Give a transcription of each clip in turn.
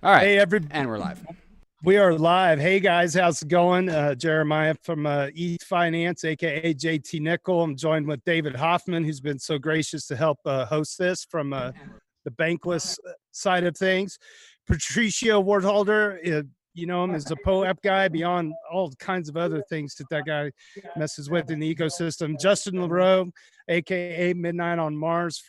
All right. Hey, and we're live. We are live. Hey, guys, how's it going? Jeremiah from Ethfinance, aka JT Nickel. I'm joined with David Hoffman, who's been so gracious to help host this from the bankless side of things. Patricio Wartholder, you know him as a POAP guy beyond all kinds of other things that guy messes with in the ecosystem. Justin LaRoe, aka Midnight on Mars,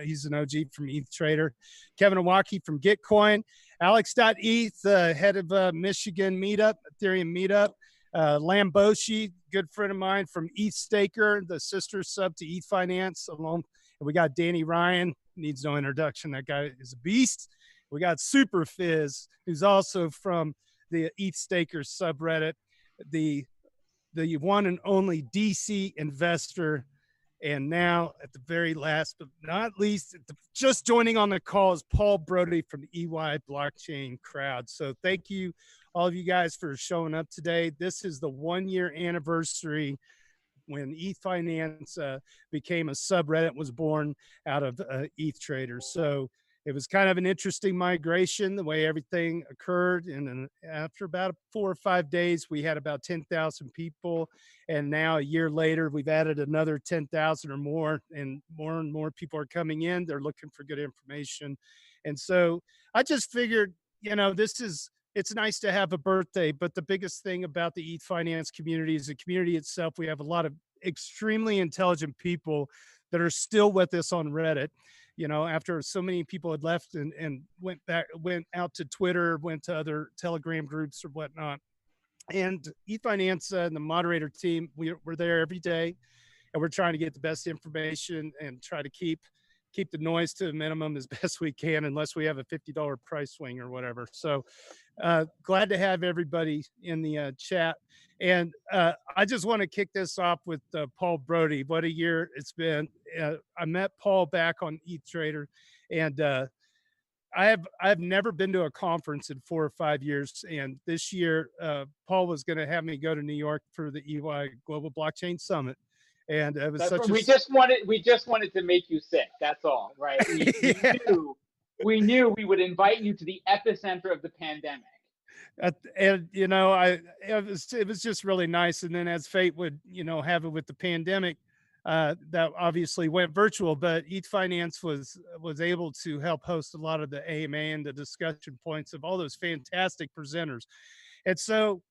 he's an OG from ETH Trader. Kevin Iwaki from Gitcoin. Alex.eth, head of Michigan Meetup, Ethereum Meetup. Lamboshi, good friend of mine from ETH Staker, the sister sub to Ethfinance. Along, and we got Danny Ryan, needs no introduction. That guy is a beast. We got Super Fizz, who's also from the ETH Staker subreddit, the one and only DC investor. And now, at the very last, but not least, just joining on the call is Paul Brody from the EY Blockchain crowd. So thank you, all of you guys, for showing up today. This is the 1-year anniversary when Ethfinance became a subreddit, was born out of ETH Traders. So it was kind of an interesting migration, the way everything occurred. And after about 4 or 5 days, we had about 10,000 people. And now a year later, we've added another 10,000 or more and more people are coming in. They're looking for good information. And so I just figured, you know, it's nice to have a birthday, but the biggest thing about the Ethfinance community is the community itself. We have a lot of extremely intelligent people that are still with us on Reddit. You know, after so many people had left and went out to Twitter, went to other Telegram groups or whatnot. And Ethfinance and the moderator team, we're there every day, and we're trying to get the best information and try to keep the noise to a minimum as best we can, unless we have a $50 price swing or whatever. So glad to have everybody in the chat. And I just want to kick this off with Paul Brody. What a year it's been. I met Paul back on ETH Trader, and I've never been to a conference in 4 or 5 years. And this year, Paul was going to have me go to New York for the EY Global Blockchain Summit. And it was we just wanted to make you sick. That's all, right? We knew we would invite you to the epicenter of the pandemic. And you know, it was just really nice. And then as fate would, you know, have it with the pandemic, that obviously went virtual, but Ethfinance was able to help host a lot of the AMA and the discussion points of all those fantastic presenters. And so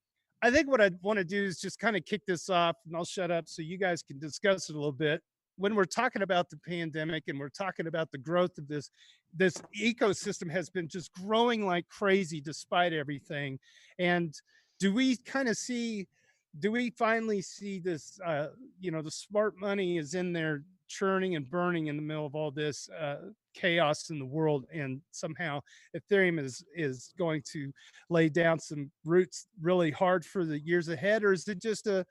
I think what I want to do is just kind of kick this off, and I'll shut up so you guys can discuss it a little bit. When we're talking about the pandemic and we're talking about the growth of this ecosystem has been just growing like crazy despite everything. And do we finally see this, you know, the smart money is in there churning and burning in the middle of all this chaos in the world, and somehow Ethereum is going to lay down some roots really hard for the years ahead? Or is it just is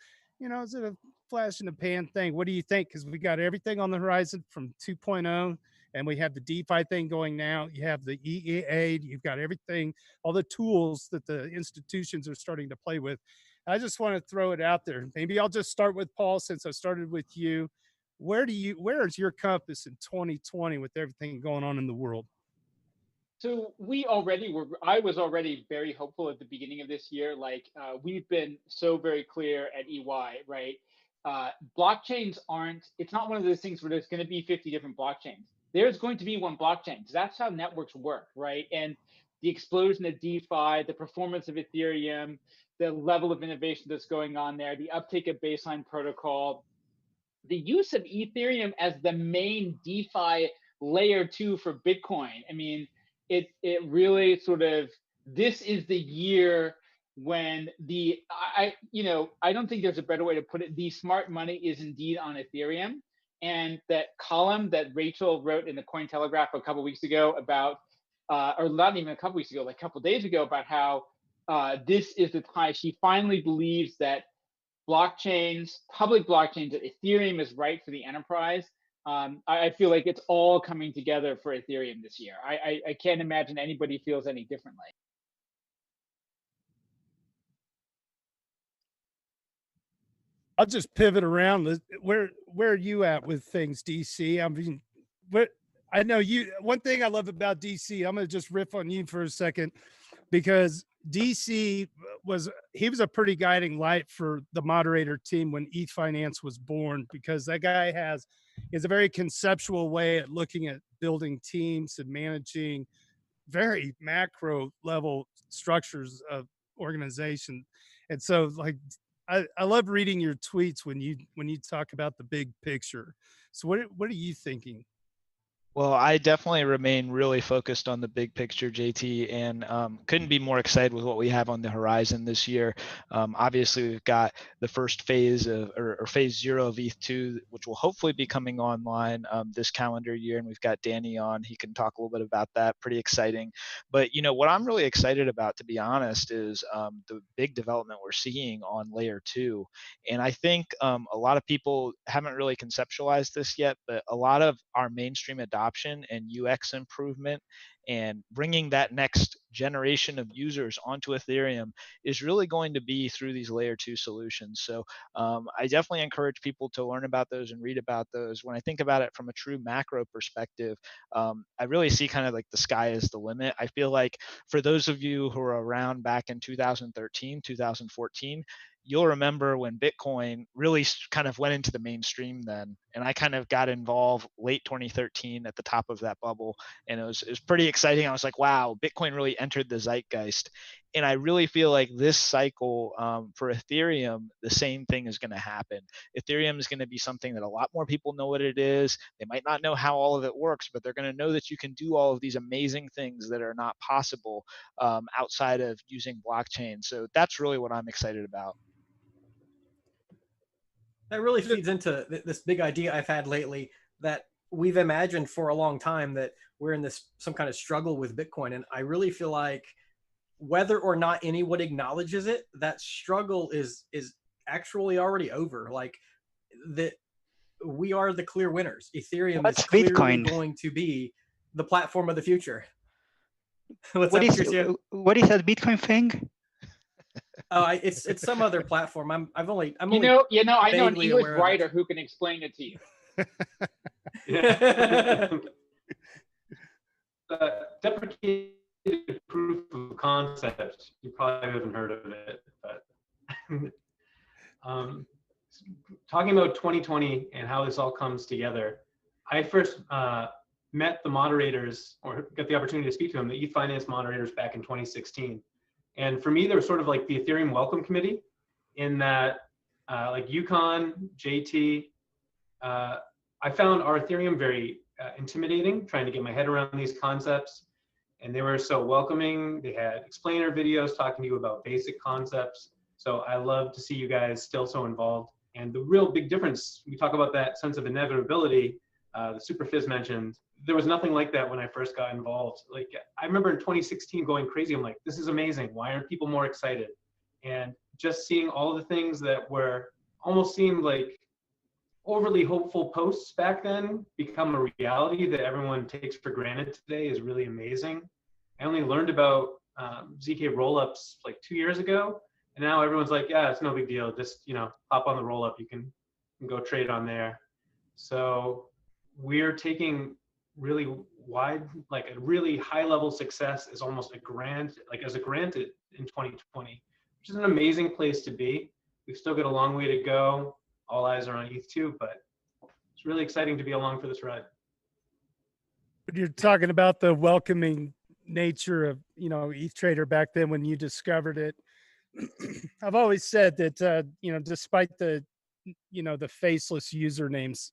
it a flash in the pan thing? What do you think? Because we got everything on the horizon from 2.0, and we have the DeFi thing going now. You have the EEA, you've got everything, all the tools that the institutions are starting to play with. I just want to throw it out there. Maybe I'll just start with Paul, since I started with you. Where is your compass in 2020 with everything going on in the world? So I was already very hopeful at the beginning of this year. Like we've been so very clear at EY, right? Blockchains it's not one of those things where there's going to be 50 different blockchains. There's going to be one blockchain. That's how networks work, right? And the explosion of DeFi, the performance of Ethereum, the level of innovation that's going on there, the uptake of baseline protocol, the use of Ethereum as the main DeFi layer 2 for Bitcoin. I mean, it really sort of, this is the year when I don't think there's a better way to put it. The smart money is indeed on Ethereum. And that column that Rachel wrote in the Cointelegraph a couple weeks ago about, or not even a couple weeks ago, like a couple days ago, about how this is the time. She finally believes that public blockchains, that Ethereum is right for the enterprise. I feel like it's all coming together for Ethereum this year. I can't imagine anybody feels any differently. I'll just pivot around. Where are you at with things, DC? I mean, I know you. One thing I love about DC, I'm going to just riff on you for a second, because DC he was a pretty guiding light for the moderator team when Ethfinance was born, because that guy has a very conceptual way at looking at building teams and managing very macro level structures of organization. And so like I love reading your tweets when you talk about the big picture. So what are you thinking? Well, I definitely remain really focused on the big picture, JT, and couldn't be more excited with what we have on the horizon this year. Obviously, we've got the first phase of, or phase 0 of ETH2, which will hopefully be coming online this calendar year, and we've got Danny on. He can talk a little bit about that. Pretty exciting. But what I'm really excited about, to be honest, is the big development we're seeing on layer 2. And I think a lot of people haven't really conceptualized this yet, but a lot of our mainstream adoption and UX improvement and bringing that next generation of users onto Ethereum is really going to be through these layer 2 solutions. So I definitely encourage people to learn about those and read about those. When I think about it from a true macro perspective, I really see kind of like the sky is the limit. I feel like for those of you who are around back in 2013, 2014, you'll remember when Bitcoin really kind of went into the mainstream then. And I kind of got involved late 2013 at the top of that bubble. And it was pretty exciting. I was like, wow, Bitcoin really entered the zeitgeist. And I really feel like this cycle for Ethereum, the same thing is going to happen. Ethereum is going to be something that a lot more people know what it is. They might not know how all of it works, but they're going to know that you can do all of these amazing things that are not possible outside of using blockchain. So that's really what I'm excited about. That really feeds into this big idea I've had lately that we've imagined for a long time, that we're in some kind of struggle with Bitcoin. And I really feel like whether or not anyone acknowledges it, that struggle is actually already over. Like that we are the clear winners. Ethereum is clearly Bitcoin going to be the platform of the future. What is that Bitcoin thing? Oh, it's some other platform. I'm only I know an English aware writer who can explain it to you. Deprecated proof of concept. You probably haven't heard of it, but talking about 2020 and how this all comes together, I first met the moderators, or got the opportunity to speak to them, the Ethfinance moderators, back in 2016. And for me, they were sort of like the Ethereum Welcome Committee, in that like Yukon, JT, I found our Ethereum very intimidating, trying to get my head around these concepts. And they were so welcoming. They had explainer videos talking to you about basic concepts. So I love to see you guys still so involved. And the real big difference, we talk about that sense of inevitability, the Super Fizz mentioned, there was nothing like that when I first got involved. Like, I remember in 2016 going crazy. I'm like, this is amazing. Why aren't people more excited? And just seeing all the things that were almost seemed like overly hopeful posts back then become a reality that everyone takes for granted today is really amazing. I only learned about ZK rollups like 2 years ago, and now everyone's like, yeah, it's no big deal. Just hop on the rollup. You can go trade on there. So we're taking really wide, like a really high level success is almost a grant, like as a granted in 2020, which is an amazing place to be. We've still got a long way to go. All eyes are on ETH2, but it's really exciting to be along for this ride. But you're talking about the welcoming nature of, ETH Trader back then when you discovered it. I've always said that, despite the, the faceless usernames,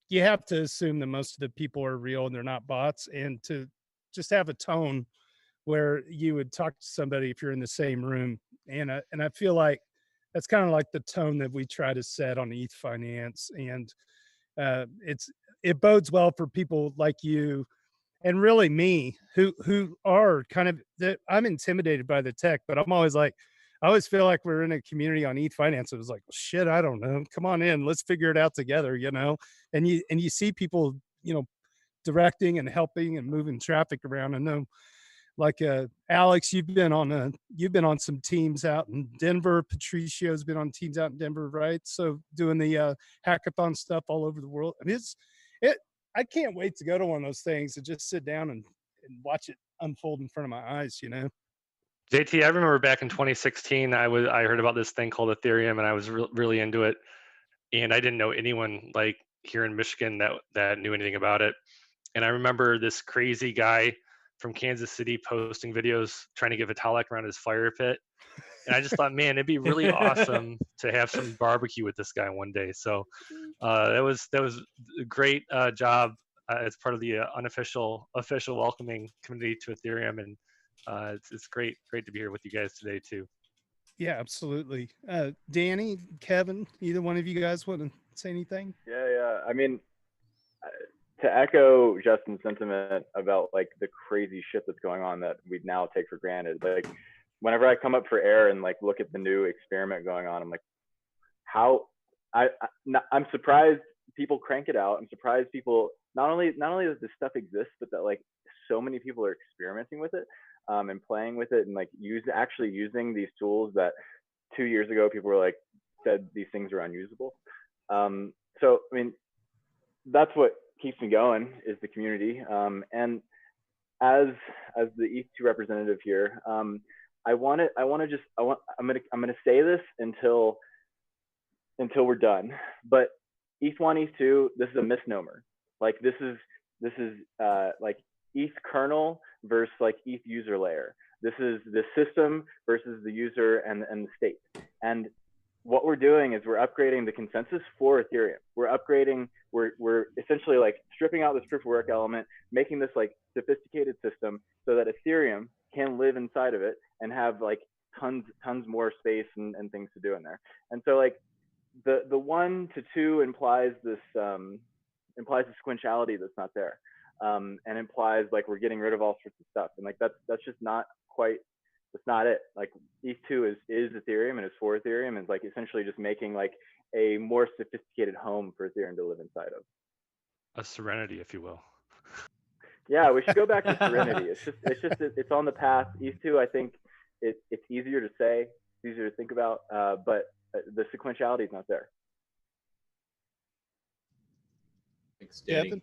you have to assume that most of the people are real and they're not bots, and to just have a tone where you would talk to somebody if you're in the same room. And I feel like that's kind of like the tone that we try to set on Ethfinance. And it bodes well for people like you and really me, who are kind of, I'm intimidated by the tech, but I'm always like, I always feel like we're in a community on Ethfinance. It was like, shit, I don't know. Come on in, let's figure it out together, And you see people, directing and helping and moving traffic around. I know, like Alex, you've been on some teams out in Denver. Patricio's been on teams out in Denver, right? So doing the hackathon stuff all over the world. I mean, I can't wait to go to one of those things and just sit down and watch it unfold in front of my eyes, you know? JT, I remember back in 2016, I heard about this thing called Ethereum, and I was really into it. And I didn't know anyone like here in Michigan that knew anything about it. And I remember this crazy guy from Kansas City posting videos trying to get Vitalik around his fire pit. And I just thought, man, it'd be really awesome to have some barbecue with this guy one day. So that was a great job as part of the official welcoming community to Ethereum, and it's great to be here with you guys today too. Yeah, absolutely. Danny, Kevin, either one of you guys want to say anything? Yeah. I mean, to echo Justin's sentiment about like the crazy shit that's going on that we now take for granted, like whenever I come up for air and like look at the new experiment going on, I'm like, I'm surprised people crank it out. I'm surprised people not only that this stuff exists, but that like so many people are experimenting with it and playing with it and like actually using these tools that 2 years ago people were like said these things are unusable. So I mean, that's what keeps me going is the community. And as the ETH2 representative here, I'm gonna say this until we're done. But ETH1, ETH2, this is a misnomer. Like this is like ETH kernel versus like ETH user layer. This is the system versus the user and the state. And what we're doing is we're upgrading the consensus for Ethereum. We're essentially like stripping out this proof of work element, making this like sophisticated system so that Ethereum can live inside of it and have like tons more space and things to do in there. And so like the 1 to 2 implies this implies a sequentiality that's not there, and implies like we're getting rid of all sorts of stuff. And like that's just not quite. That's not it. Like ETH2 is Ethereum and is for Ethereum, and it's like essentially just making like a more sophisticated home for Ethereum to live inside of. A Serenity, if you will. Yeah, we should go back to Serenity. It's on the path. ETH2, I think it's easier to say, it's easier to think about, but the sequentiality is not there. Thanks, Danny.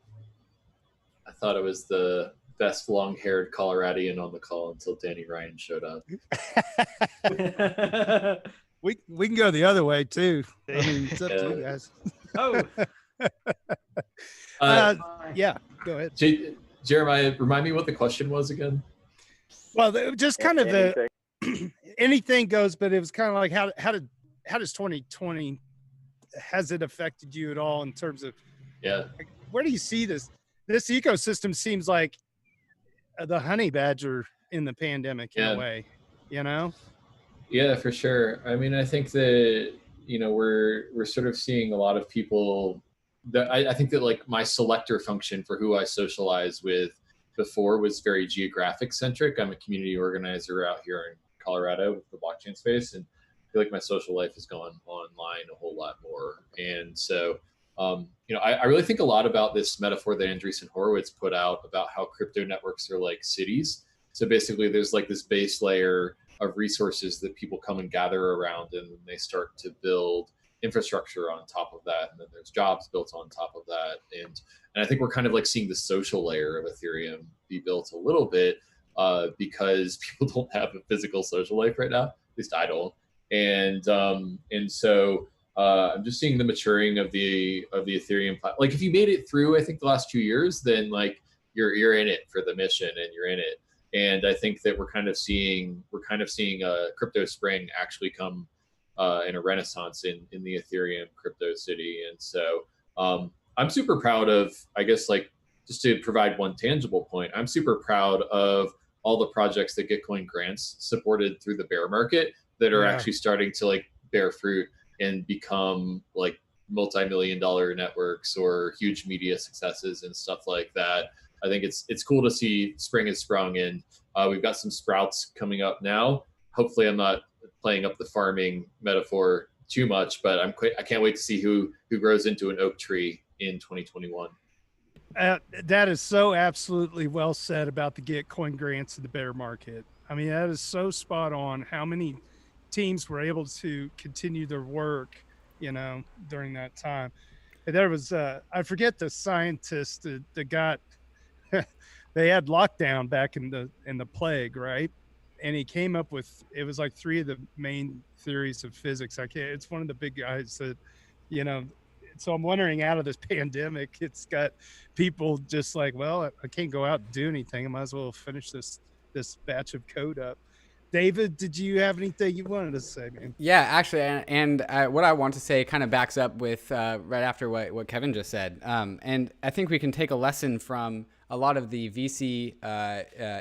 I thought it was the best long-haired Coloradian on the call until Danny Ryan showed up. we can go the other way too. I mean, it's up to you guys. Yeah, go ahead. Jeremiah, remind me what the question was again. Well, just kind of the anything goes, but it was kind of like how does 2020 has it affected you at all in terms of like, where do you see this ecosystem seems like the honey badger in the pandemic in a way, you know? Yeah, for sure. I mean, I think that, you know, we're sort of seeing a lot of people that I think that like my selector function for who I socialize with before was very geographic centric. I'm a community organizer out here in Colorado with the blockchain space, and I feel like my social life has gone online a whole lot more. And so, you know, I really think a lot about this metaphor that Andreessen Horowitz put out about how crypto networks are like cities. So basically there's like this base layer of resources that people come and gather around, and then they start to build infrastructure on top of that. And then there's jobs built on top of that. And I think we're kind of like seeing the social layer of Ethereum be built a little bit because people don't have a physical social life right now. At least I don't. And so I'm just seeing the maturing of the Ethereum platform. Like if you made it through, I think the last 2 years, then like you're in it for the mission and you're in it. And I think that we're kind of seeing a crypto spring actually come in a renaissance in the Ethereum crypto city. And so I'm super proud of, I guess, like just to provide one tangible point, I'm super proud of all the projects that Gitcoin grants supported through the bear market that are actually starting to like bear fruit and become like multi-million-dollar networks or huge media successes and stuff like that. I think it's cool to see spring has sprung, and we've got some sprouts coming up now. Hopefully I'm not playing up the farming metaphor too much, but I can't wait to see who grows into an oak tree in 2021. That is so absolutely well said about the Gitcoin grants in the bear market. I mean, that is so spot on how many teams were able to continue their work, you know, during that time. There was I forget the scientist that got they had lockdown back in the plague, right? And he came up with, it was like 3 of the main theories of physics. I can't, it's one of the big guys that, you know, so I'm wondering, out of this pandemic, it's got people just like, well, I can't go out and do anything. I might as well finish this batch of code up. David, did you have anything you wanted to say, man? Yeah, actually, and what I want to say kind of backs up with right after what Kevin just said. And I think we can take a lesson from a lot of the VC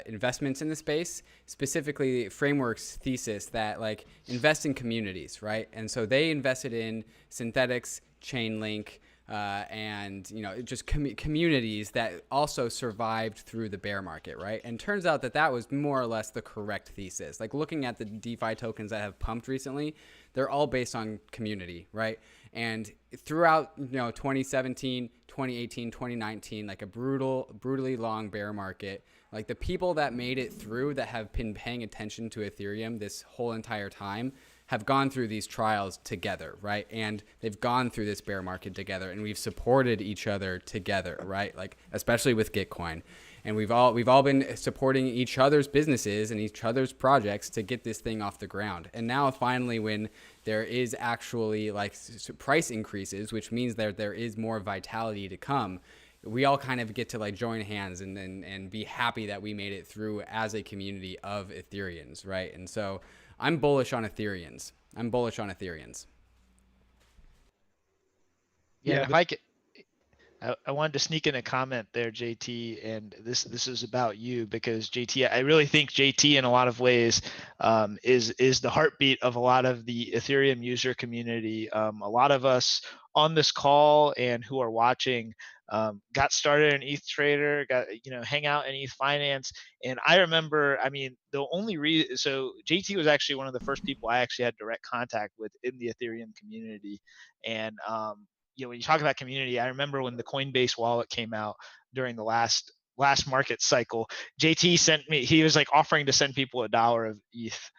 investments in the space, specifically Framework's thesis that like invest in communities, right? And so they invested in Synthetics, Chainlink, and just communities that also survived through the bear market, right? And turns out that was more or less the correct thesis. Like looking at the DeFi tokens that have pumped recently, they're all based on community, right? And throughout 2017, 2018, 2019, like a brutally long bear market, like the people that made it through, that have been paying attention to Ethereum this whole entire time, have gone through these trials together, right? And they've gone through this bear market together, and we've supported each other together, right? Like especially with Gitcoin. And we've all been supporting each other's businesses and each other's projects to get this thing off the ground. And now finally, when there is actually like price increases, which means that there is more vitality to come, we all kind of get to like join hands and be happy that we made it through as a community of Ethereans, right? And so I'm bullish on Ethereans. Yeah, if I could, I wanted to sneak in a comment there, JT, and this is about you, because JT, I really think JT in a lot of ways is the heartbeat of a lot of the Ethereum user community. A lot of us on this call and who are watching got started in ETH Trader, hang out in Ethfinance. And I remember, I mean, the only reason, so JT was actually one of the first people I actually had direct contact with in the Ethereum community. And, when you talk about community, I remember when the Coinbase wallet came out during the last market cycle, JT sent me, he was like offering to send people $1 of ETH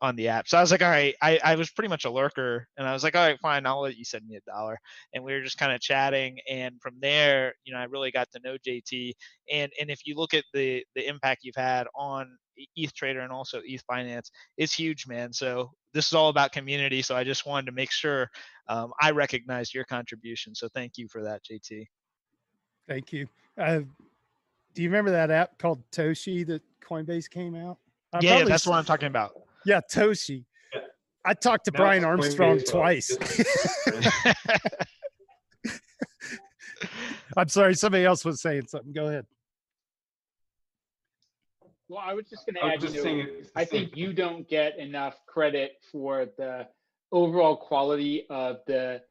on the app. So I was like, all right, I was pretty much a lurker, and I was like, all right, fine, I'll let you send me $1. And we were just kind of chatting. And from there, I really got to know JT. And if you look at the impact you've had on ETH Trader and also Ethfinance, it's huge, man. So this is all about community. So I just wanted to make sure I recognized your contribution. So thank you for that, JT. Thank you. Do you remember that app called Toshi that Coinbase came out? Yeah, that's what I'm talking about. Yeah, Toshi. Yeah. I talked to Brian Armstrong twice. I'm sorry, somebody else was saying something. Go ahead. Well, I was just going to add, I think you don't get enough credit for the overall quality of the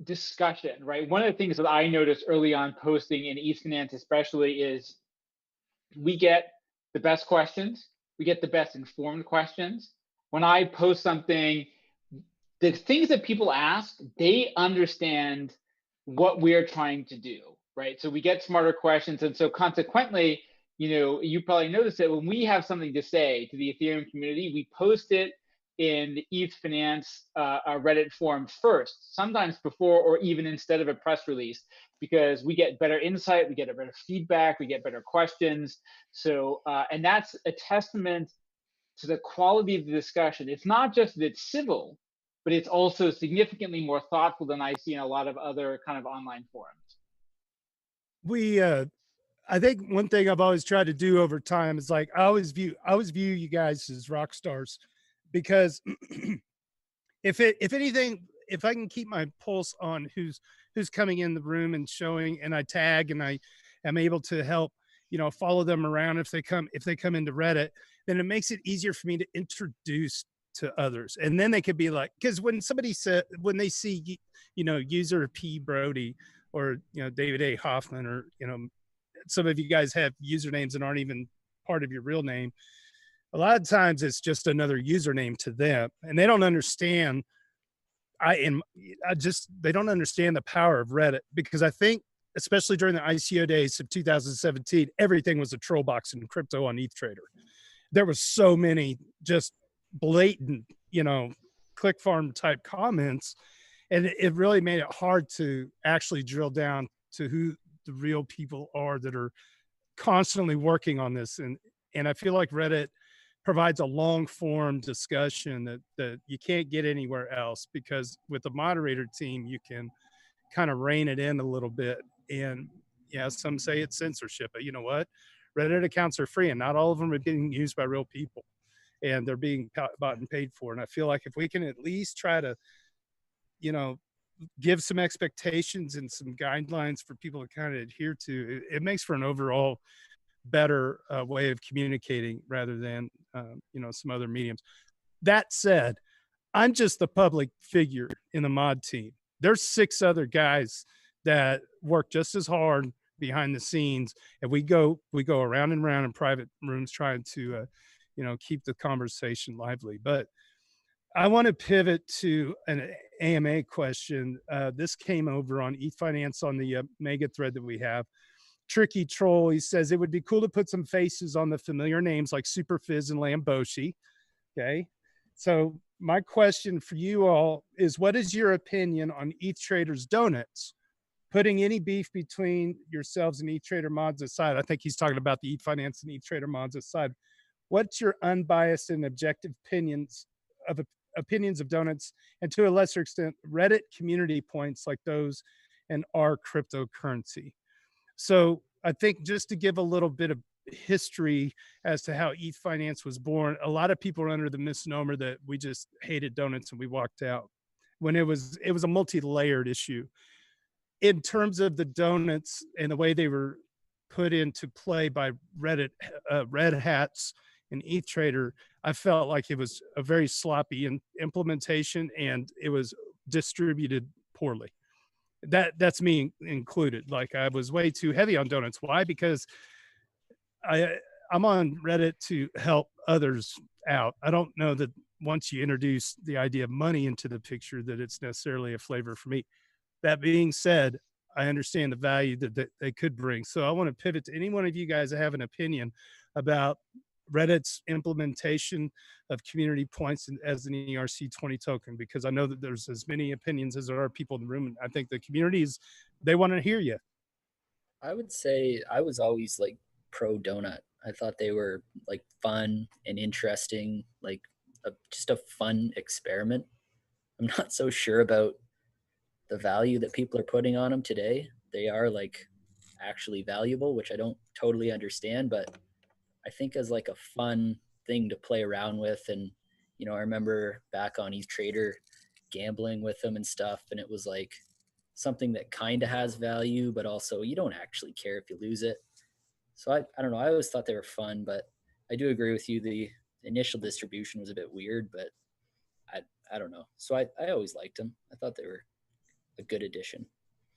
discussion, right? One of the things that I noticed early on posting in Ethfinance especially is we get the best questions. We get the best informed questions. When I post something, the things that people ask, they understand what we're trying to do, right? So we get smarter questions. And so consequently, you probably noticed that when we have something to say to the Ethereum community, we post it in the Ethfinance Reddit forum first, sometimes before or even instead of a press release, because we get better insight, we get a better feedback, we get better questions. So, and that's a testament to the quality of the discussion. It's not just that it's civil, but it's also significantly more thoughtful than I see in a lot of other kind of online forums. I think one thing I've always tried to do over time is like, I always view you guys as rock stars, because if anything, if I can keep my pulse on who's coming in the room and showing, and I tag, and I am able to help, follow them around if they come into Reddit, then it makes it easier for me to introduce to others. And then they could be like, because when they see, user P Brody or, David A. Hoffman, or, some of you guys have usernames that aren't even part of your real name. A lot of times it's just another username to them, and they don't understand. They don't understand the power of Reddit, because I think, especially during the ICO days of 2017, everything was a troll box in crypto on ETH Trader. There was so many just blatant, click farm type comments. And it really made it hard to actually drill down to who the real people are that are constantly working on this. And I feel like Reddit provides a long form discussion that you can't get anywhere else, because with the moderator team, you can kind of rein it in a little bit. And yeah, some say it's censorship, but you know what? Reddit accounts are free and not all of them are being used by real people, and they're being bought and paid for. And I feel like if we can at least try to, you know, give some expectations and some guidelines for people to kind of adhere to, it makes for an overall better way of communicating rather than, you know, some other mediums. That said, I'm just the public figure in the mod team. There's 6 other guys that work just as hard behind the scenes, and we go around and around in private rooms trying to, you know, keep the conversation lively. But I want to pivot to an AMA question. This came over on Ethfinance on the mega thread that we have. Tricky Troll, he says it would be cool to put some faces on the familiar names like Superfizz and Lamboshi. Okay, so my question for you all is, what is your opinion on ETH Traders donuts? Putting any beef between yourselves and ETH Trader mods aside, I think he's talking about the Ethfinance and ETH Trader mods aside. What's your unbiased and objective opinions of donuts, and to a lesser extent, Reddit community points like those and our cryptocurrency? So I think just to give a little bit of history as to how Ethfinance was born, a lot of people are under the misnomer that we just hated donuts and we walked out, when it was a multi-layered issue. In terms of the donuts and the way they were put into play by Reddit, Red Hats and ETH Trader, I felt like it was a very sloppy implementation and it was distributed poorly. That's me included. Like, I was way too heavy on donuts. Why? Because I'm on Reddit to help others out. I don't know that once you introduce the idea of money into the picture that it's necessarily a flavor for me. That being said, I understand the value that they could bring. So I want to pivot to any one of you guys that have an opinion about Reddit's implementation of community points as an ERC20 token, because I know that there's as many opinions as there are people in the room, and I think the communities, they want to hear you. I would say I was always like pro donut. I thought they were like fun and interesting, like just a fun experiment. I'm not so sure about the value that people are putting on them today. They are like actually valuable, which I don't totally understand, but I think as like a fun thing to play around with. And, you know, I remember back on ETH Trader gambling with them and stuff, and it was like something that kind of has value, but also you don't actually care if you lose it. So I don't know. I always thought they were fun, but I do agree with you. The initial distribution was a bit weird, but I don't know. So I always liked them. I thought they were a good addition.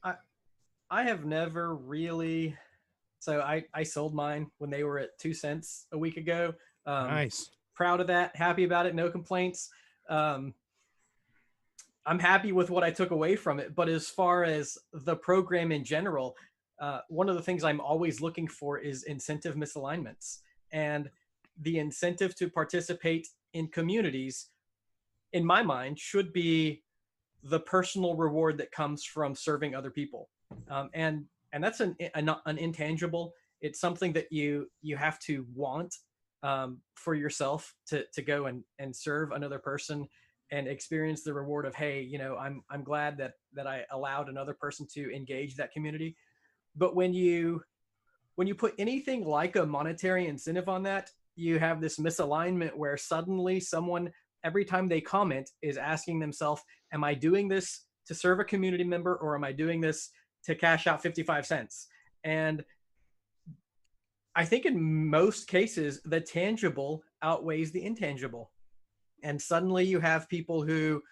I have never really, so I sold mine when they were at 2 cents a week ago. Nice. Proud of that. Happy about it. No complaints. I'm happy with what I took away from it. But as far as the program in general, one of the things I'm always looking for is incentive misalignments. And the incentive to participate in communities, in my mind, should be the personal reward that comes from serving other people. And that's an intangible. It's something that you have to want for yourself to go and serve another person and experience the reward of, hey, you know, I'm glad that I allowed another person to engage that community. But when you put anything like a monetary incentive on that, you have this misalignment where suddenly someone, every time they comment, is asking themselves, am I doing this to serve a community member, or am I doing this to cash out 55 cents? And I think in most cases, the tangible outweighs the intangible. And suddenly you have people who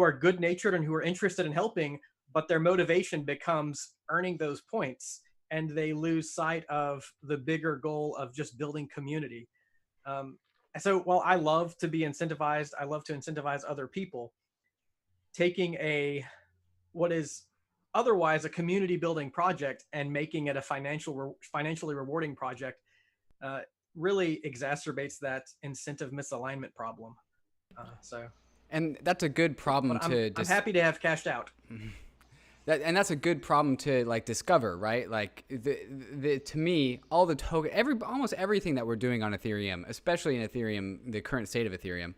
are good-natured and who are interested in helping, but their motivation becomes earning those points, and they lose sight of the bigger goal of just building community. So while I love to be incentivized, I love to incentivize other people, taking what is otherwise a community building project and making it a financially rewarding project really exacerbates that incentive misalignment problem. So And that's a good problem I'm happy to have cashed out. And that's a good problem to like discover, right? Like to me, all the almost everything that we're doing on Ethereum, especially in Ethereum, the current state of Ethereum,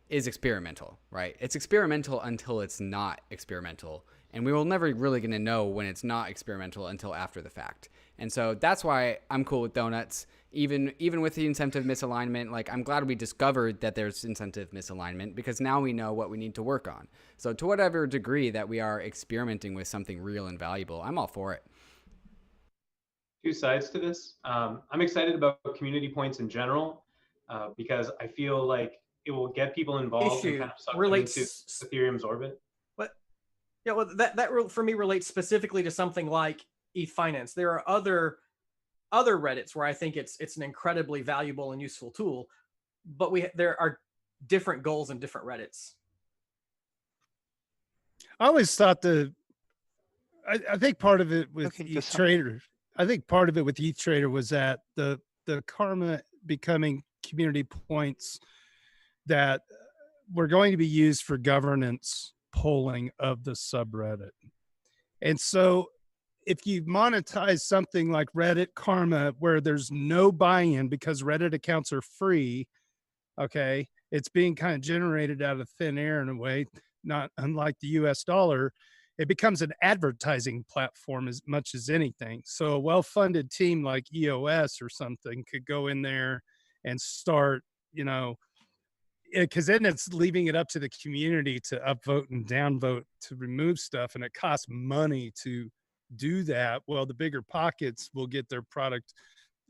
is experimental, right? It's experimental until it's not experimental. And we will never really going to know when it's not experimental until after the fact. And so that's why I'm cool with donuts, even with the incentive misalignment. Like, I'm glad we discovered that there's incentive misalignment, because now we know what we need to work on. So to whatever degree that we are experimenting with something real and valuable, I'm all for it. Two sides to this. I'm excited about community points in general, because I feel like it will get people involved and kind of suck them into Ethereum's orbit. Yeah, well, that for me relates specifically to something like Ethfinance. There are other Reddits where I think it's an incredibly valuable and useful tool, but there are different goals in different Reddits. I always thought I think part of it with ETH Trader, was that the karma becoming community points that were going to be used for governance polling of the subreddit. And so if you monetize something like Reddit Karma, where there's no buy-in because Reddit accounts are free, okay, it's being kind of generated out of thin air in a way, not unlike the US dollar, it becomes an advertising platform as much as anything. So a well-funded team like EOS or something could go in there and start, because then it's leaving it up to the community to upvote and downvote to remove stuff, and it costs money to do that. Well, the bigger pockets will get their product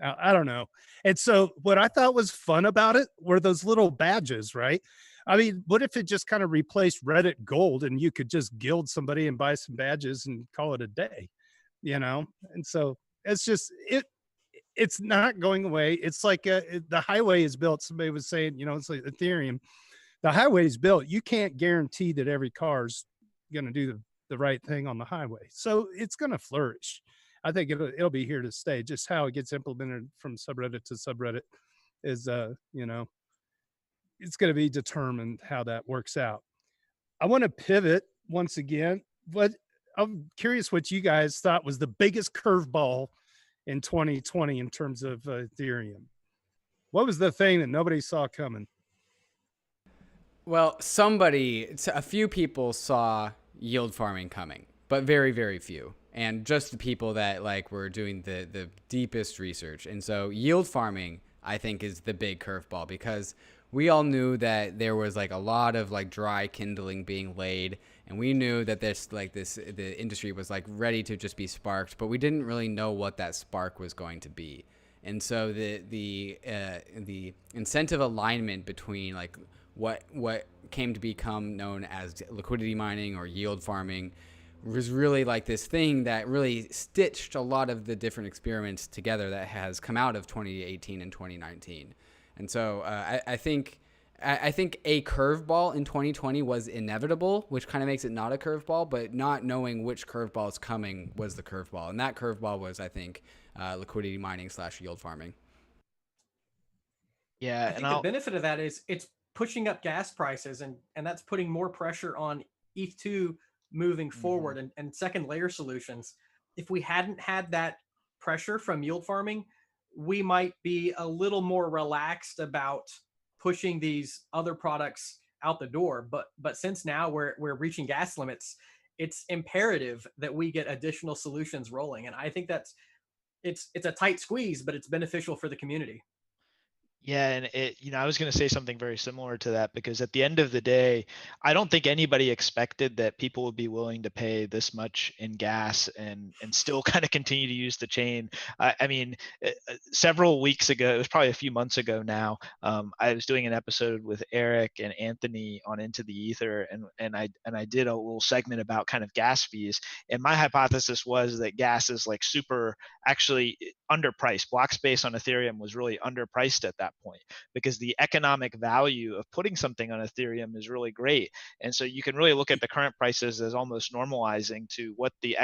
out. I don't know. And so what I thought was fun about it were those little badges, right? I mean, what if it just kind of replaced Reddit Gold and you could just gild somebody and buy some badges and call it a day, And so it's not going away. It's like the highway is built. Somebody was saying, it's like Ethereum. The highway is built. You can't guarantee that every car's going to do the right thing on the highway. So it's going to flourish. I think it'll be here to stay. Just how it gets implemented from subreddit to subreddit is, it's going to be determined how that works out. I want to pivot once again, but I'm curious what you guys thought was the biggest curveball in 2020 in terms of Ethereum. What was the thing that nobody saw coming? Well, a few people saw yield farming coming, but very, very few. And just the people that were doing the deepest research. And so yield farming, I think, is the big curveball, because we all knew that there was a lot of dry kindling being laid, and we knew that the industry was ready to just be sparked, but we didn't really know what that spark was going to be. And so the incentive alignment between what came to become known as liquidity mining or yield farming was really this thing that really stitched a lot of the different experiments together that has come out of 2018 and 2019. And so I think a curveball in 2020 was inevitable, which kind of makes it not a curveball, but not knowing which curveball is coming was the curveball. And that curveball was, I think, liquidity mining / yield farming. Yeah. I think the benefit of that is it's pushing up gas prices, and that's putting more pressure on ETH2 moving forward and second layer solutions. If we hadn't had that pressure from yield farming, we might be a little more relaxed about pushing these other products out the door. But since now we're reaching gas limits, it's imperative that we get additional solutions rolling. And I think it's a tight squeeze, but it's beneficial for the community. Yeah, and I was going to say something very similar to that, because at the end of the day, I don't think anybody expected that people would be willing to pay this much in gas and still kind of continue to use the chain. I mean, several weeks ago, it was probably a few months ago now, I was doing an episode with Eric and Anthony on Into the Ether, and I did a little segment about kind of gas fees, and my hypothesis was that gas is super actually underpriced. Block space on Ethereum was really underpriced at that point, because the economic value of putting something on Ethereum is really great. And so you can really look at the current prices as almost normalizing to what the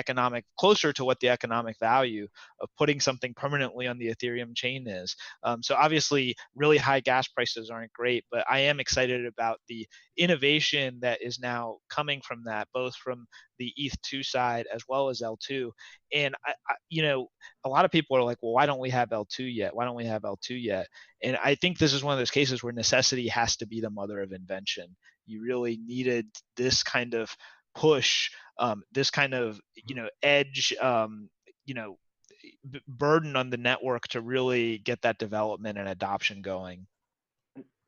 closer to what the economic value of putting something permanently on the Ethereum chain is. So obviously really high gas prices aren't great, but I am excited about the innovation that is now coming from that, both from the ETH2 side as well as L2. And a lot of people are like, well, why don't we have L2 yet? Why don't we have L2 yet? And I think this is one of those cases where necessity has to be the mother of invention. You really needed this kind of push, this kind of, edge, burden on the network to really get that development and adoption going.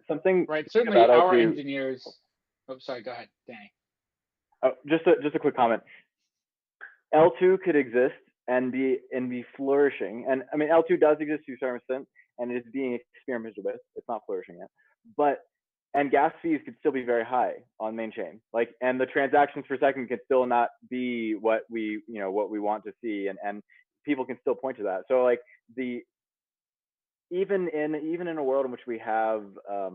Something right. Certainly our engineers. Oh, sorry. Go ahead, Danny. Oh, just a quick comment. L2 could exist and be flourishing, and I mean L2 does exist to a certain extent, and it is being experimented with. It's not flourishing yet, and gas fees could still be very high on main chain, and the transactions per second could still not be what we want to see, and people can still point to that. So even in a world in which we have a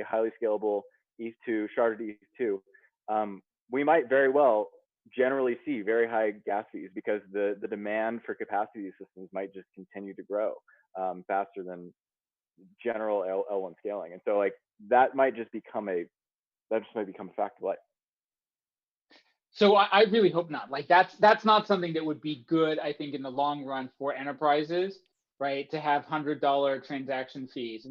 highly scalable ETH2, sharded ETH2, we might very well generally see very high gas fees because the demand for capacity systems might just continue to grow faster than general L1 scaling. And so that might just become a fact of life. So I really hope not. That's not something that would be good, I think, in the long run for enterprises, right? To have $100 transaction fees.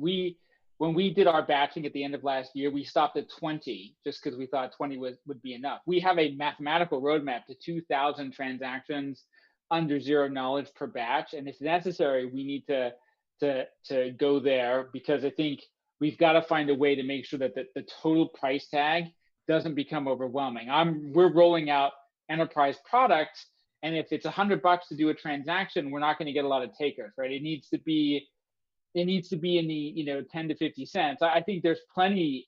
When we did our batching at the end of last year, we stopped at 20 just because we thought 20 would be enough. We have a mathematical roadmap to 2,000 transactions under zero knowledge per batch. And if necessary, we need to go there, because I think we've got to find a way to make sure that the total price tag doesn't become overwhelming. We're rolling out enterprise products, and if it's $100 to do a transaction, we're not going to get a lot of takers, right? It needs to be in the 10 to 50 cents. I think there's plenty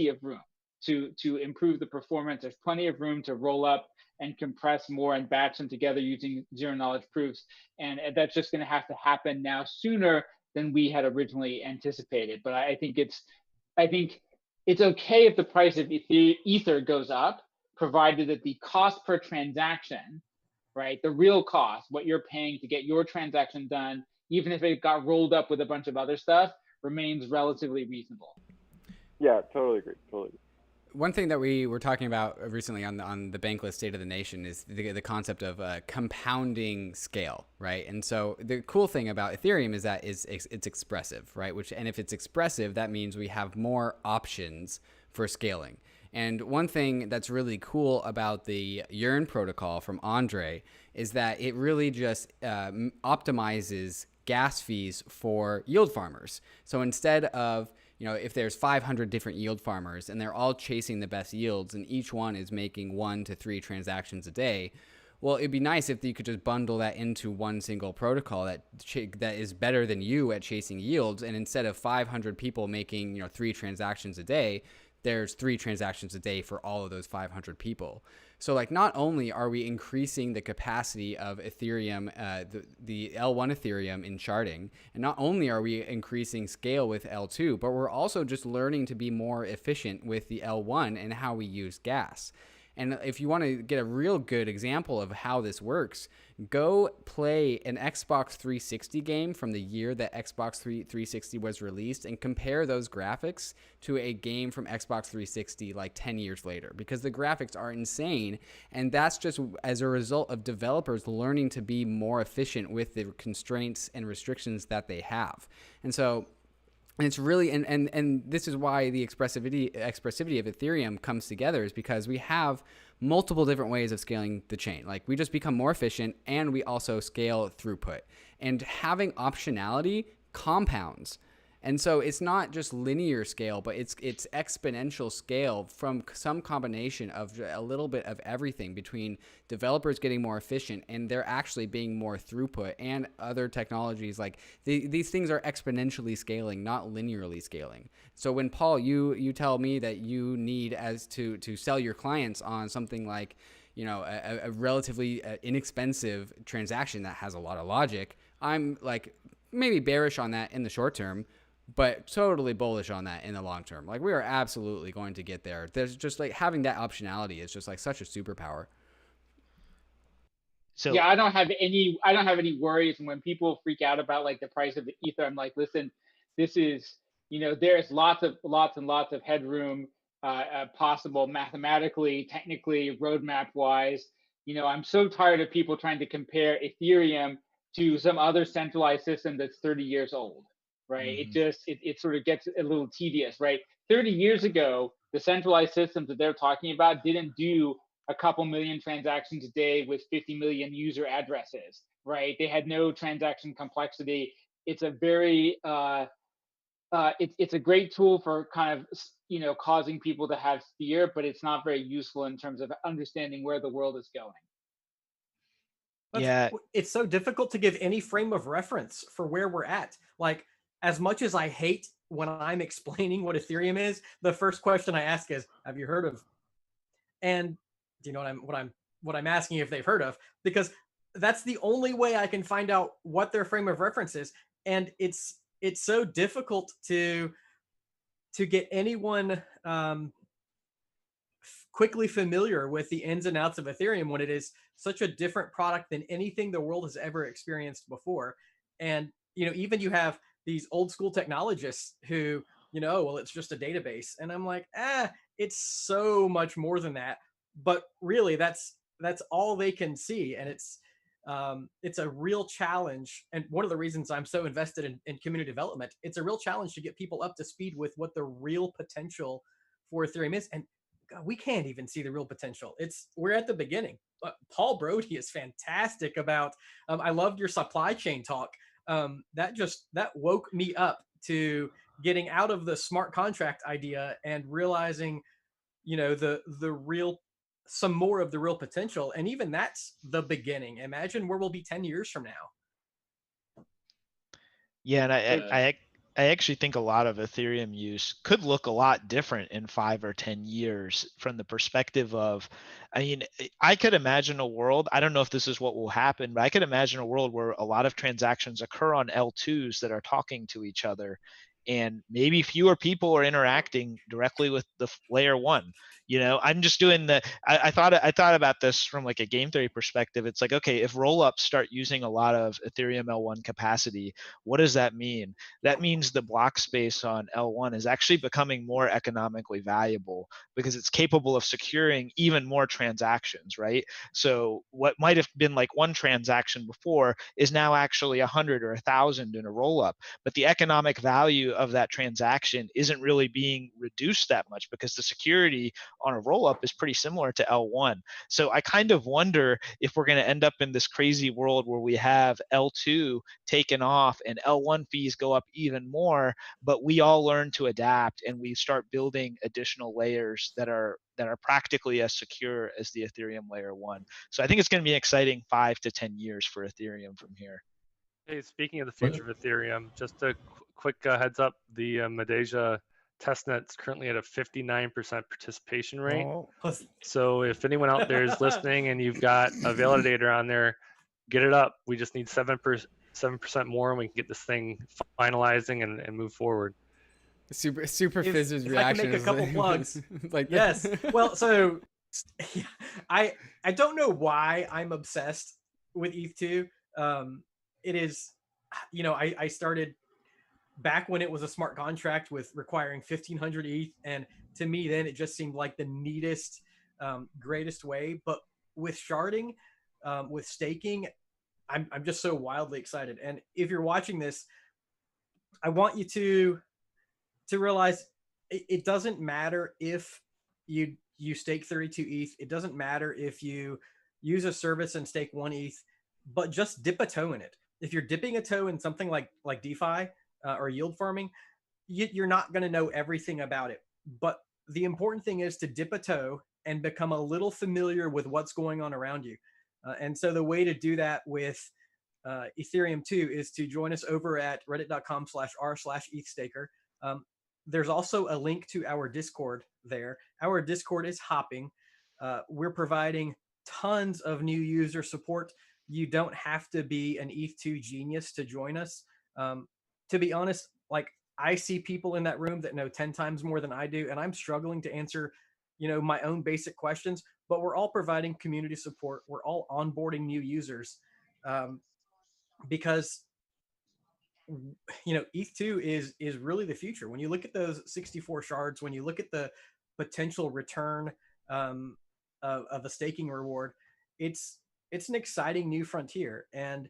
of room to improve the performance. There's plenty of room to roll up and compress more and batch them together using zero knowledge proofs, and that's just going to have to happen now sooner than we had originally anticipated. But I think it's okay if the price of Ether goes up, provided that the cost per transaction, right, the real cost, what you're paying to get your transaction done, even if it got rolled up with a bunch of other stuff, remains relatively reasonable. Yeah, totally agree. One thing that we were talking about recently on the Bankless State of the Nation is the concept of compounding scale, right? And so the cool thing about Ethereum is that it's expressive, right? And if it's expressive, that means we have more options for scaling. And one thing that's really cool about the Yearn protocol from Andre is that it really just optimizes gas fees for yield farmers. So instead of, if there's 500 different yield farmers and they're all chasing the best yields and each one is making 1 to 3 transactions a day, well, it'd be nice if you could just bundle that into one single protocol that is better than you at chasing yields. And instead of 500 people making 3 transactions a day, there's 3 transactions a day for all of those 500 people. So not only are we increasing the capacity of Ethereum, the L1 Ethereum in sharding, and not only are we increasing scale with L2, but we're also just learning to be more efficient with the L1 and how we use gas. And if you want to get a real good example of how this works, go play an Xbox 360 game from the year that Xbox 360 was released and compare those graphics to a game from Xbox 360 10 years later, because the graphics are insane. And that's just as a result of developers learning to be more efficient with the constraints and restrictions that they have. And so it's really, and this is why the expressivity of Ethereum comes together, is because we have multiple different ways of scaling the chain. We just become more efficient, and we also scale throughput. And having optionality compounds. And so it's not just linear scale, but it's exponential scale from some combination of a little bit of everything, between developers getting more efficient and they're actually being more throughput, and other technologies. These things are exponentially scaling, not linearly scaling. So when, Paul, you tell me that you need to sell your clients on something like, a relatively inexpensive transaction that has a lot of logic, I'm maybe bearish on that in the short term. but totally bullish on that in the long term. Like we are absolutely going to get there. There's just like having that optionality is just like such a superpower. So yeah, I don't have any worries. And when people freak out about like the price of the ether, I'm like, listen, this is, there's lots and lots of headroom possible mathematically, technically, roadmap wise. I'm so tired of people trying to compare Ethereum to some other centralized system that's 30 years old, right? It sort of gets a little tedious, right? 30 years ago, the centralized systems that they're talking about didn't do a couple million transactions a day with 50 million user addresses, right? They had no transaction complexity. It's a very it's a great tool for kind of causing people to have fear, but it's not very useful in terms of understanding where the world is going. It's so difficult to give any frame of reference for where we're at. Like, as much as I hate when I'm explaining what Ethereum is, the first question I ask is, have you heard of? And do you know what I'm asking if they've heard of? Because that's the only way I can find out what their frame of reference is. And it's so difficult to get anyone quickly familiar with the ins and outs of Ethereum when it is such a different product than anything the world has ever experienced before. And even you have these old school technologists who well, it's just a database, and I'm like, it's so much more than that. But really, that's all they can see, and it's a real challenge. And one of the reasons I'm so invested in community development, it's a real challenge to get people up to speed with what the real potential for Ethereum is. And God, we can't even see the real potential. We're at the beginning. Paul Brody is fantastic about. I loved your supply chain talk. That woke me up to getting out of the smart contract idea and realizing, the real, some more of the real potential. And even that's the beginning. Imagine where we'll be 10 years from now. Yeah, and I actually think a lot of Ethereum use could look a lot different in 5 or 10 years from the perspective of, I could imagine a world, I don't know if this is what will happen, but I could imagine a world where a lot of transactions occur on L2s that are talking to each other, and maybe fewer people are interacting directly with the layer one. I'm just doing I thought about this from like a game theory perspective. It's like, okay, if rollups start using a lot of Ethereum L1 capacity, what does that mean? That means the block space on L1 is actually becoming more economically valuable because it's capable of securing even more transactions, right? So what might have been like one transaction before is now actually 100 or 1,000 in a rollup, but the economic value of that transaction isn't really being reduced that much because the security on a rollup is pretty similar to L1. So I kind of wonder if we're going to end up in this crazy world where we have L2 taken off and L1 fees go up even more, but we all learn to adapt and we start building additional layers that are practically as secure as the Ethereum layer one. So I think it's going to be an exciting 5 to 10 years for Ethereum from here. Hey, speaking of the future of Ethereum, just a quick heads up, the Madeja testnet's currently at a 59% participation rate. So if anyone out there is listening and you've got a validator on there, get it up. We just need 7% more, and we can get this thing finalizing and move forward. Super Fizz's reaction. I can make a couple plugs. Like yes. Well, so I don't know why I'm obsessed with ETH2. It is, I started back when it was a smart contract with requiring 1,500 ETH, and to me then it just seemed like the neatest, greatest way. But with sharding, with staking, I'm just so wildly excited. And if you're watching this, I want you to realize it doesn't matter if you stake 32 ETH. It doesn't matter if you use a service and stake 1 ETH, but just dip a toe in it. If you're dipping a toe in something like DeFi or yield farming, you're not going to know everything about it. But the important thing is to dip a toe and become a little familiar with what's going on around you. And so the way to do that with Ethereum 2 is to join us over at reddit.com/r/ETHstaker. There's also a link to our Discord there. Our Discord is hopping. We're providing tons of new user support. You don't have to be an ETH2 genius to join us. To be honest, like I see people in that room that know 10 times more than I do, and I'm struggling to answer, my own basic questions, but we're all providing community support. We're all onboarding new users, because ETH2 is really the future. When you look at those 64 shards, when you look at the potential return of a staking reward, it's an exciting new frontier. And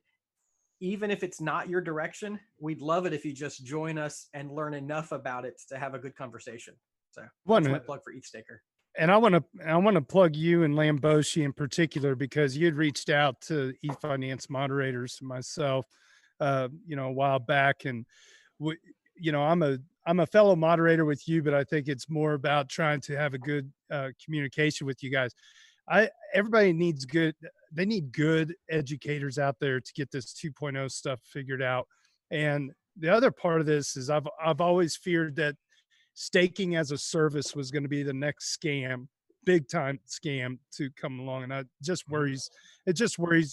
even if it's not your direction, we'd love it if you just join us and learn enough about it to have a good conversation. So that's my plug for ETH Staker. And I want to plug you and Lamboshi in particular, because you had reached out to Ethfinance moderators and myself, a while back, and I'm a fellow moderator with you, but I think it's more about trying to have a good communication with you guys. Everybody needs good educators out there to get this 2.0 stuff figured out. And the other part of this is I've always feared that staking as a service was going to be the next scam, big time scam to come along. And it just worries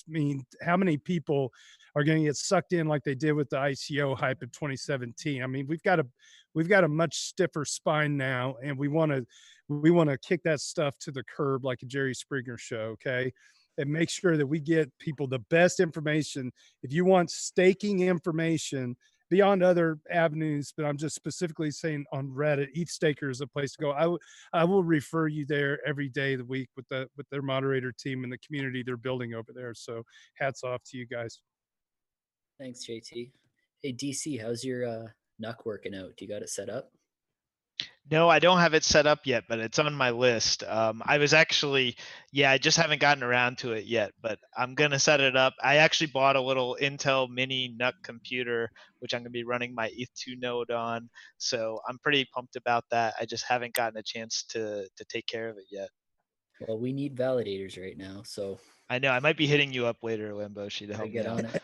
me how many people are going to get sucked in like they did with the ICO hype of 2017. I mean, we've got a much stiffer spine now, and we want to kick that stuff to the curb like a Jerry Springer show. Okay. And make sure that we get people the best information. If you want staking information beyond other avenues, but I'm just specifically saying on Reddit, ETH Staker is a place to go. I will refer you there every day of the week with their moderator team and the community they're building over there. So hats off to you guys. Thanks, JT. Hey, DC, how's your NUC working out? Do you got it set up? No, I don't have it set up yet, but it's on my list. I was actually, I just haven't gotten around to it yet, but I'm going to set it up. I actually bought a little Intel mini NUC computer, which I'm going to be running my ETH2 node on. So I'm pretty pumped about that. I just haven't gotten a chance to take care of it yet. Well, we need validators right now, so. I know. I might be hitting you up later, Lamboshi, to help me out. On it.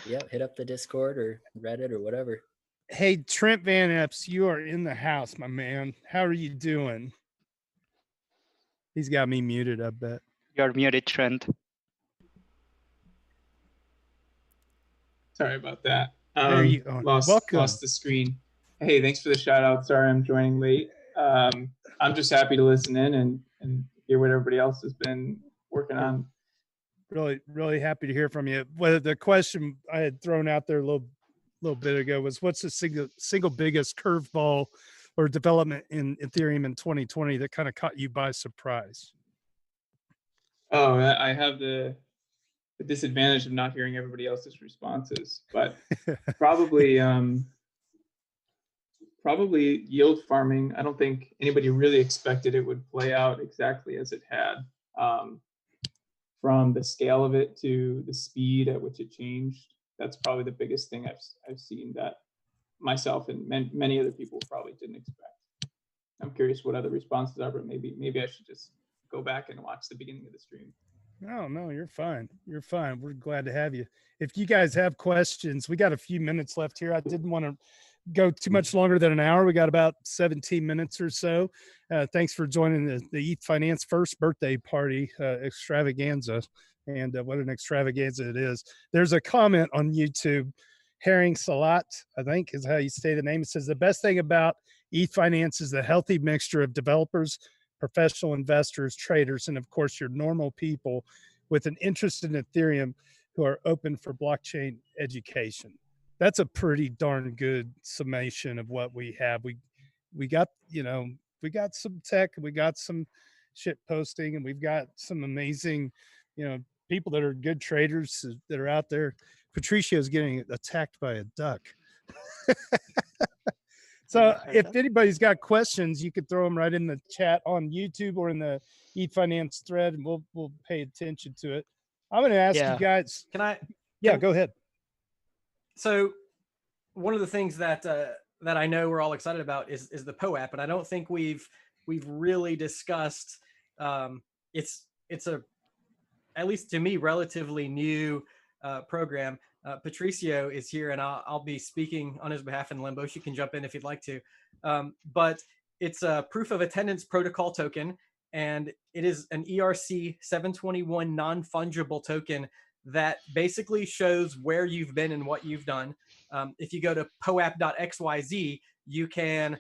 Yeah, hit up the Discord or Reddit or whatever. Hey, Trent Van Epps, you are in the house, my man. How are you doing? He's got me muted, I bet. You're muted, Trent. Sorry about that. Lost the screen. Hey, thanks for the shout out. Sorry I'm joining late. I'm just happy to listen in and hear what everybody else has been working on. Really, really happy to hear from you. Well, the question I had thrown out there a little bit ago was, what's the single biggest curveball or development in Ethereum in 2020 that kind of caught you by surprise? Oh, I have the disadvantage of not hearing everybody else's responses, but probably yield farming. I don't think anybody really expected it would play out exactly as it had. From the scale of it to the speed at which it changed, that's probably the biggest thing I've seen that myself and many other people probably didn't expect. I'm curious what other responses are, but maybe I should just go back and watch the beginning of the stream. No, you're fine. You're fine. We're glad to have you. If you guys have questions, we got a few minutes left here. I didn't want to go too much longer than an hour. We got about 17 minutes or so. Thanks for joining the Ethfinance first birthday party extravaganza. And what an extravaganza it is. There's a comment on YouTube, Herring Salat, I think is how you say the name. It says, the best thing about Ethfinance is the healthy mixture of developers, professional investors, traders, and of course your normal people with an interest in Ethereum who are open for blockchain education. That's a pretty darn good summation of what we have. We got some tech, we got some shit posting, and we've got some amazing, people that are good traders that are out there. Patricia is getting attacked by a duck. So if anybody's got questions, you could throw them right in the chat on YouTube or in the Ethfinance thread, and we'll pay attention to it. I'm going to ask you guys. Go ahead. So one of the things that I know we're all excited about is the Poe app, and I don't think we've really discussed. It's a, at least to me, relatively new program. Patricio is here, and I'll be speaking on his behalf, and Lamboshi can jump in if you'd like to. But it's a proof of attendance protocol token, and it is an ERC 721 non-fungible token that basically shows where you've been and what you've done. If you go to poap.xyz, you can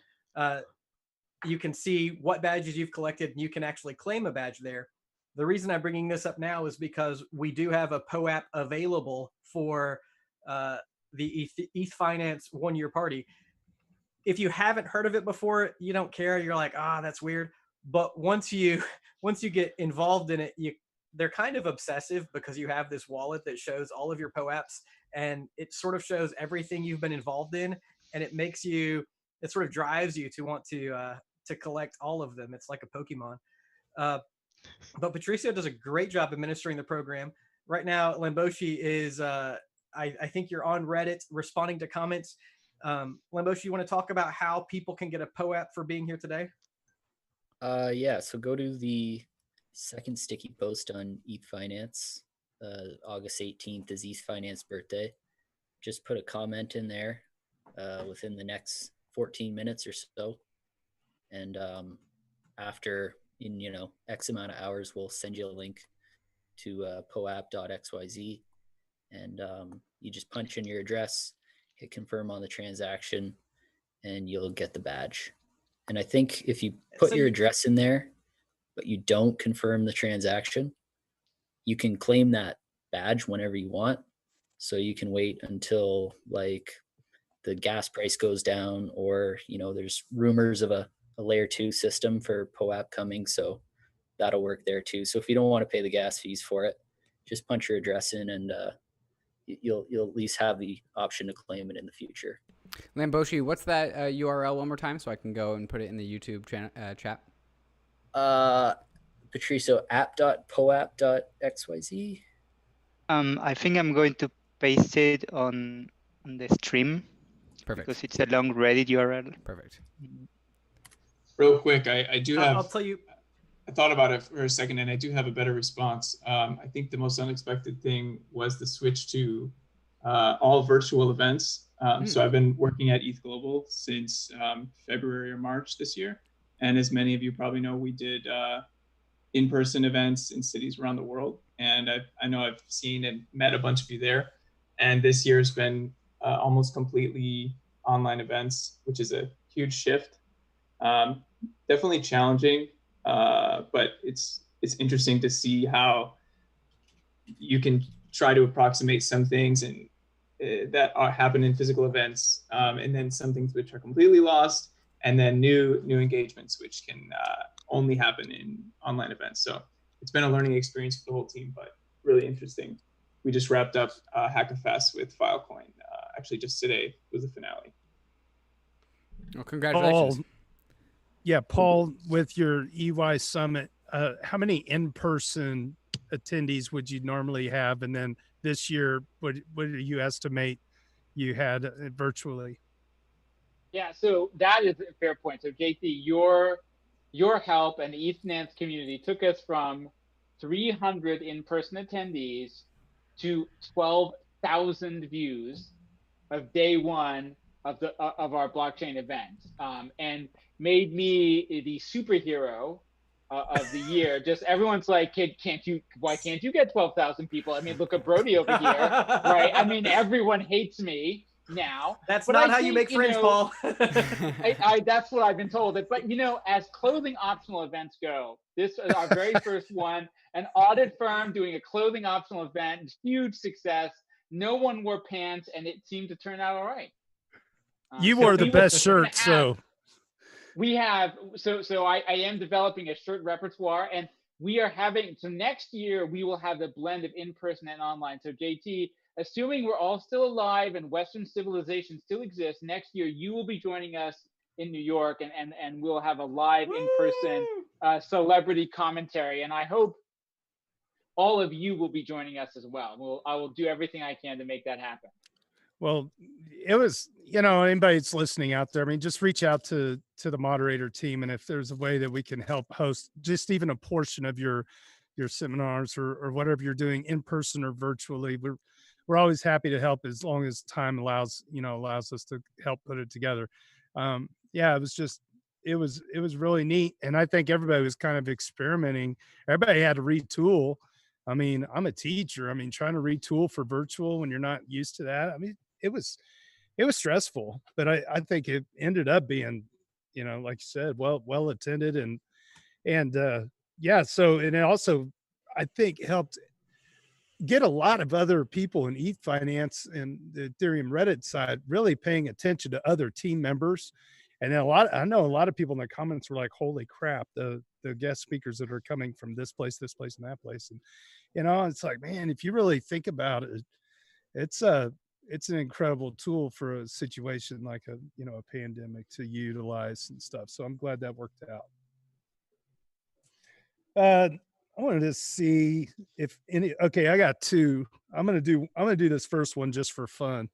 see what badges you've collected, and you can actually claim a badge there. The reason I'm bringing this up now is because we do have a POAP available for the Ethfinance 1 year party. If you haven't heard of it before, you don't care. You're like, that's weird. But once you get involved in it, they're kind of obsessive because you have this wallet that shows all of your POAPs, and it sort of shows everything you've been involved in, and it sort of drives you to want to collect all of them. It's like a Pokemon. But Patricio does a great job administering the program. Right now, Lamboshi is, I think you're on Reddit responding to comments. Lamboshi, you want to talk about how people can get a POAP for being here today? Yeah, so go to the second sticky post on Ethfinance. August 18th is Ethfinance birthday. Just put a comment in there within the next 14 minutes or so. And after, X amount of hours, we'll send you a link to poap.xyz. And you just punch in your address, hit confirm on the transaction, and you'll get the badge. And I think if you put your address in there, but you don't confirm the transaction, you can claim that badge whenever you want. So you can wait until like the gas price goes down, or, there's rumors of a layer 2 system for POAP coming. So that'll work there too. So if you don't want to pay the gas fees for it, just punch your address in, and you'll at least have the option to claim it in the future. Lamboshi, what's that URL one more time so I can go and put it in the YouTube chat? Patricio, app.poap.xyz. I think I'm going to paste it on the stream. Perfect. Because it's a long Reddit URL. Perfect. Real quick, I do have. I'll tell you. I thought about it for a second, and I do have a better response. I think the most unexpected thing was the switch to all virtual events. So I've been working at ETH Global since February or March this year. And as many of you probably know, we did in-person events in cities around the world. And I know I've seen and met a bunch of you there. And this year has been almost completely online events, which is a huge shift. Definitely challenging, but it's interesting to see how you can try to approximate some things and that happen in physical events, and then some things which are completely lost, and then new engagements which can only happen in online events. So it's been a learning experience for the whole team, but really interesting. We just wrapped up Hackafest with Filecoin. Actually, just today was the finale. Well, congratulations. Paul, with your EY Summit, how many in-person attendees would you normally have? And then this year, what do you estimate you had virtually? Yeah, so that is a fair point. So JT, your help and the Ethfinance community took us from 300 in-person attendees to 12,000 views of day one of our blockchain event, and made me the superhero of the year. Just everyone's like, why can't you get 12,000 people? I mean, look at Brody over here, right? I mean, everyone hates me now. That's not how you make friends, Paul. That's what I've been told. But as clothing optional events go, this is our very first one. An audit firm doing a clothing optional event, huge success. No one wore pants, and it seemed to turn out all right. You wore the best shirt, so. We have, so I am developing a shirt repertoire, and we are having, so next year we will have a blend of in-person and online. So JT, assuming we're all still alive and Western civilization still exists, next year you will be joining us in New York, and we'll have a live in-person celebrity commentary. And I hope all of you will be joining us as well. I will do everything I can to make that happen. Well, it was, anybody that's listening out there, I mean, just reach out to the moderator team. And if there's a way that we can help host just even a portion of your seminars or whatever you're doing in person or virtually, we're always happy to help as long as time allows us to help put it together. It was really neat. And I think everybody was kind of experimenting. Everybody had to retool. I mean, I'm a teacher. I mean, trying to retool for virtual when you're not used to that. I mean, it was it was stressful, but I think it ended up being, you know, like you said, well attended, and yeah. So, and it also, I think, helped get a lot of other people in Ethfinance and the Ethereum Reddit side really paying attention to other team members. And then I know a lot of people in the comments were like, holy crap, the guest speakers that are coming from this place, and that place. And, you know, it's like, man, if you really think about it, it's an incredible tool for a situation like a, you know, a pandemic to utilize and stuff. So I'm glad that worked out. I wanted to see if any, okay, I got two. I'm going to do this first one just for fun.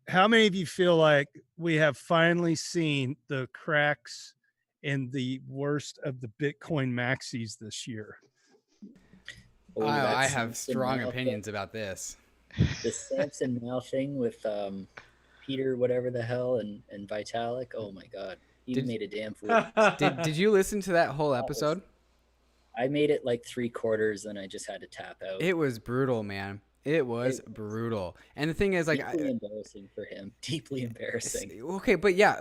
How many of you feel like we have finally seen the cracks in the worst of the Bitcoin maxis this year? Oh, I have strong opinions about this. The Samson Mao thing with Peter, whatever the hell, and Vitalik. Oh my God, he made a damn fool. Did you listen to that whole episode? I made it like 3/4, and I just had to tap out. It was brutal, man. It was brutal. And the thing is, like, deeply embarrassing for him. Deeply embarrassing. Okay, but yeah,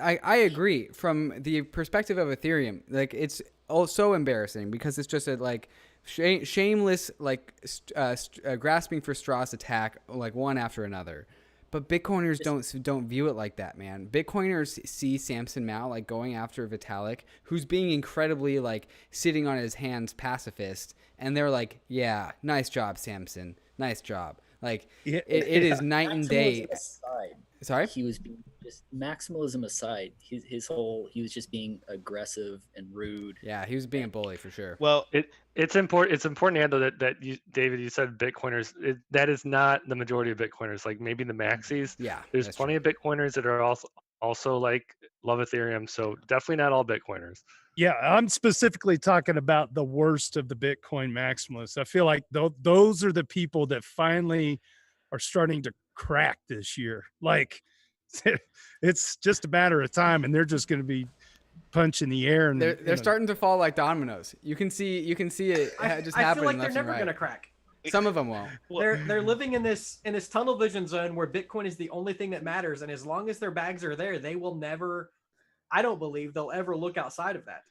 I agree. From the perspective of Ethereum, like, it's also embarrassing because it's just a like shameless like grasping for straws attack, like one after another. But Bitcoiners don't view it like that, man. Bitcoiners see Samson Mao like going after Vitalik, who's being incredibly like sitting on his hands pacifist, and they're like, "Yeah, nice job, Samson. Nice job." Like it is night and day. Aside, Sorry? He was being just maximalism aside. He was just being aggressive and rude. Yeah, he was being a bully for sure. Well, it's important. It's important to handle that you, David, you said Bitcoiners. That is not the majority of Bitcoiners. Like maybe the maxis. Yeah, there's plenty of Bitcoiners that are also like love Ethereum. So definitely not all Bitcoiners. Yeah, I'm specifically talking about the worst of the Bitcoin maximalists. I feel like those are the people that finally are starting to crack this year. Like it's just a matter of time, and they're just going to be punching the air. And they're starting to fall like dominoes. You can see it just happen. I feel like they're never going to crack. Some of them won't. They're living in this tunnel vision zone where Bitcoin is the only thing that matters, and as long as their bags are there, they will never. I don't believe they'll ever look outside of that.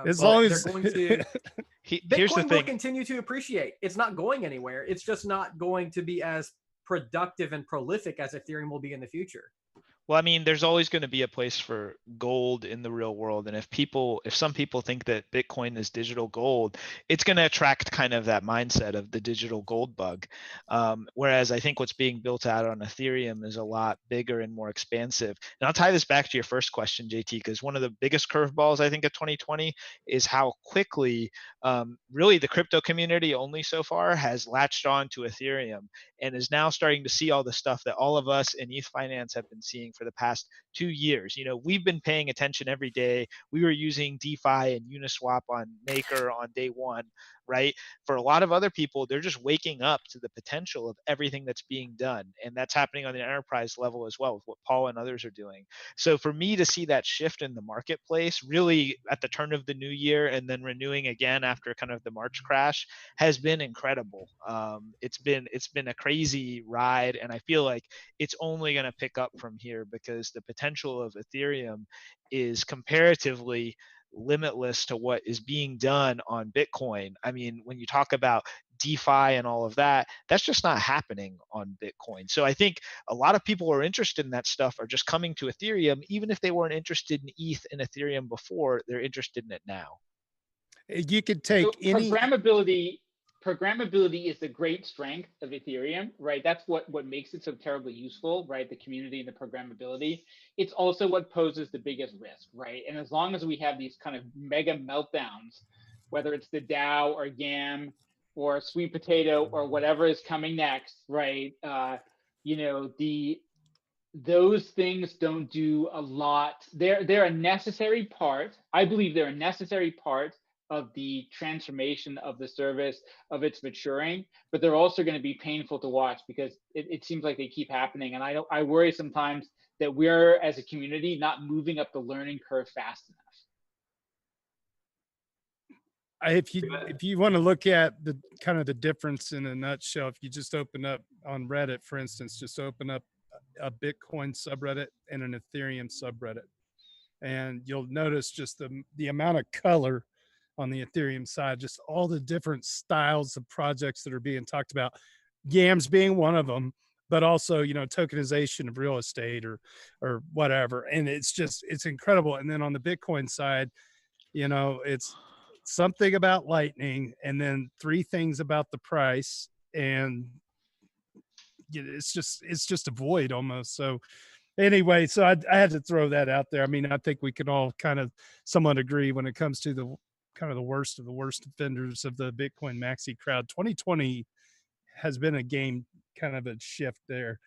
As long as they're going to, here's the Bitcoin thing. will continue to appreciate. It's not going anywhere. It's just not going to be as productive and prolific as Ethereum will be in the future. Well, I mean, there's always going to be a place for gold in the real world. And if some people think that Bitcoin is digital gold, it's going to attract kind of that mindset of the digital gold bug. Whereas I think what's being built out on Ethereum is a lot bigger and more expansive. And I'll tie this back to your first question, JT, because one of the biggest curveballs, I think, of 2020 is how quickly really the crypto community only so far has latched on to Ethereum and is now starting to see all the stuff that all of us in Ethfinance have been seeing for the past 2 years. You know, we've been paying attention every day. We were using DeFi and Uniswap on Maker on day one, right? For a lot of other people, they're just waking up to the potential of everything that's being done. And that's happening on the enterprise level as well with what Paul and others are doing. So for me to see that shift in the marketplace really at the turn of the new year and then renewing again after kind of the March crash has been incredible. It's been a crazy ride, and I feel like it's only going to pick up from here because the potential of Ethereum is comparatively limitless to what is being done on Bitcoin. I mean, when you talk about DeFi and all of that, that's just not happening on Bitcoin. So I think a lot of people who are interested in that stuff are just coming to Ethereum, even if they weren't interested in ETH and Ethereum before, they're interested in it now. You could take any programmability is the great strength of Ethereum, right? That's what makes it so terribly useful, right? The community and the programmability. It's also what poses the biggest risk, right? And as long as we have these kind of mega meltdowns, whether it's the DAO or YAM or Sweet Potato or whatever is coming next, right? Those things don't do a lot. They're a necessary part. I believe they're a necessary part of the transformation of the service, of its maturing, but they're also going to be painful to watch because it seems like they keep happening. And I worry sometimes that we're, as a community, not moving up the learning curve fast enough. If you want to look at the kind of the difference in a nutshell, if you just open up on Reddit, for instance, just open up a Bitcoin subreddit and an Ethereum subreddit. And you'll notice just the amount of color on the Ethereum side, just all the different styles of projects that are being talked about, Yams being one of them, but also, tokenization of real estate or whatever. And it's incredible. And then on the Bitcoin side, it's something about Lightning, and then 3 things about the price, and it's just a void almost. So anyway, so I had to throw that out there. I mean, I think we can all kind of somewhat agree when it comes to the kind of the worst of the worst offenders of the Bitcoin maxi crowd. 2020 has been a game kind of a shift there.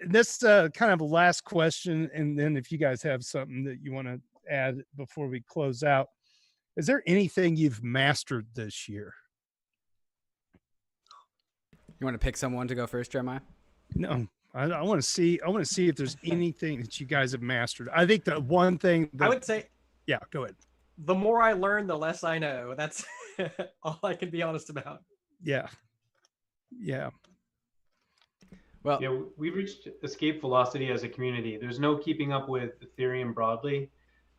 This kind of last question, and then if you guys have something that you want to add before we close out, is there anything you've mastered this year? You want to pick someone to go first, Jeremiah? No, I want to see if there's anything that you guys have mastered. I think the one thing that, I would say, yeah, go ahead. The more I learn, the less I know. That's all I can be honest about. Yeah. Well, yeah, we've reached escape velocity as a community. There's no keeping up with Ethereum broadly.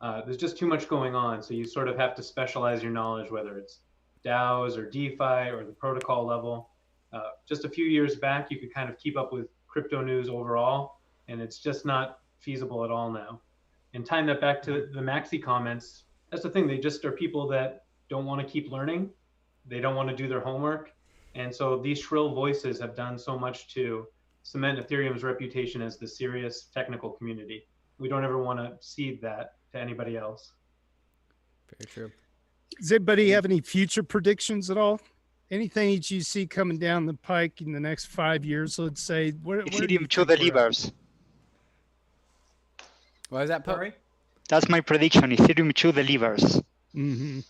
There's just too much going on. So you sort of have to specialize your knowledge, whether it's DAOs or DeFi or the protocol level. Just a few years back, you could kind of keep up with crypto news overall, and it's just not feasible at all now. And tying that back to the Maxi comments, that's the thing. They just are people that don't want to keep learning. They don't want to do their homework. And so these shrill voices have done so much to cement Ethereum's reputation as the serious technical community. We don't ever want to cede that to anybody else. Very true. Does anybody have any future predictions at all? Anything that you see coming down the pike in the next 5 years, let's say? Ethereum 2 delivers. What is that, Sorry? That's my prediction. Ethereum 2 delivers. Mm-hmm.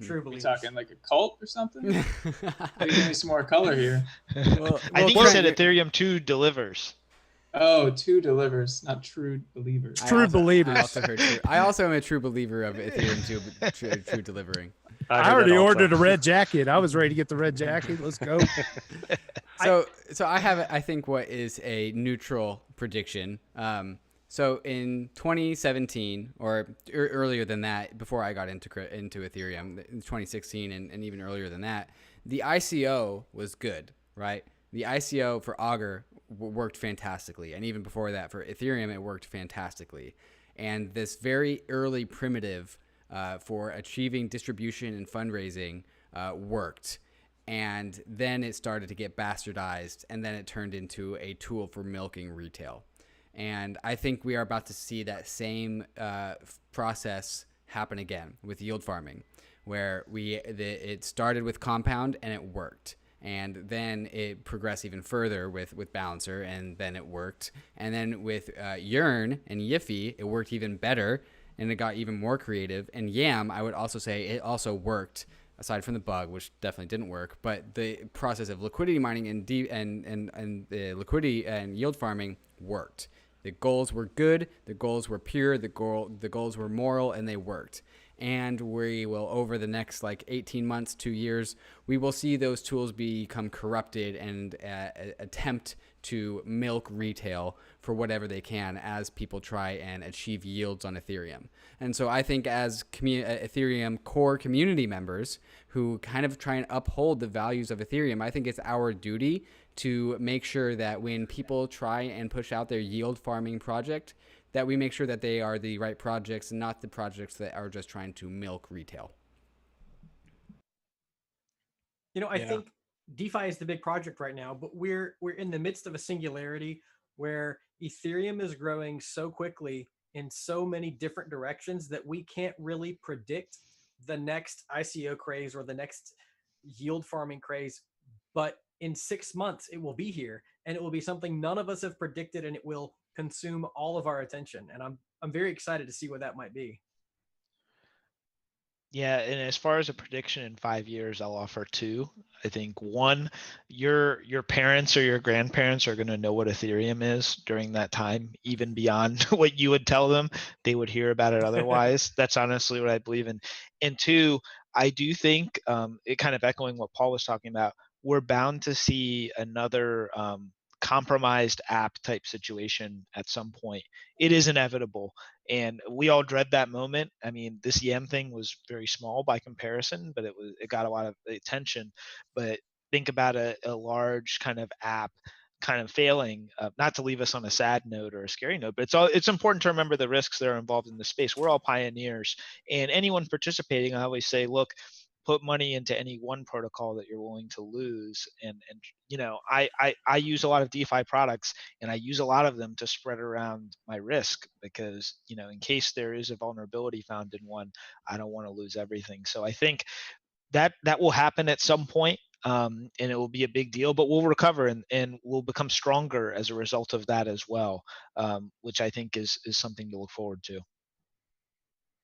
True We believers. talking like a cult or something? Give me some more color here. I think he said Ethereum 2 delivers. Oh, 2 delivers, not true believers. True believers. I also heard true. I also am a true believer of Ethereum 2 true delivering. I already ordered a red jacket. I was ready to get the red jacket. Let's go. So I have, I think, what is a neutral prediction. So in 2017, or earlier than that, before I got into Ethereum, in 2016 and even earlier than that, the ICO was good, right? The ICO for Augur worked fantastically. And even before that, for Ethereum, it worked fantastically. And this very early primitive for achieving distribution and fundraising worked. And then it started to get bastardized, and then it turned into a tool for milking retail. And I think we are about to see that same process happen again with yield farming, where it started with Compound and it worked. And then it progressed even further with Balancer, and then it worked. And then with Yearn and Yiffy, it worked even better, and it got even more creative. And Yam, I would also say it also worked, aside from the bug, which definitely didn't work. But the process of liquidity mining and the liquidity and yield farming worked. The goals were good, the goals were pure, the goals were moral, and they worked. And we will, over the next 18 months, 2 years, we will see those tools become corrupted and attempt to milk retail for whatever they can as people try and achieve yields on Ethereum. And so I think as Ethereum core community members who kind of try and uphold the values of Ethereum, I think it's our duty to make sure that when people try and push out their yield farming project, that we make sure that they are the right projects and not the projects that are just trying to milk retail. I think DeFi is the big project right now, but we're in the midst of a singularity where Ethereum is growing so quickly in so many different directions that we can't really predict the next ICO craze or the next yield farming craze. But in 6 months, it will be here, and it will be something none of us have predicted, and it will consume all of our attention. And I'm very excited to see what that might be. Yeah, and as far as a prediction in 5 years, I'll offer 2. I think 1, your parents or your grandparents are going to know what Ethereum is during that time, even beyond what you would tell them. They would hear about it otherwise. That's honestly what I believe in. And 2, I do think, it kind of echoing what Paul was talking about, we're bound to see another compromised app type situation at some point. It is inevitable, and we all dread that moment. I mean, this Yam thing was very small by comparison, but it got a lot of attention. But think about a large kind of app kind of failing, not to leave us on a sad note or a scary note, but it's important to remember the risks that are involved in the space. We're all pioneers, and anyone participating, I always say, look, put money into any one protocol that you're willing to lose. And you know, I use a lot of DeFi products, and I use a lot of them to spread around my risk, because, you know, in case there is a vulnerability found in one, I don't want to lose everything. So I think that will happen at some point, and it will be a big deal, but we'll recover, and we'll become stronger as a result of that as well, which I think is something to look forward to.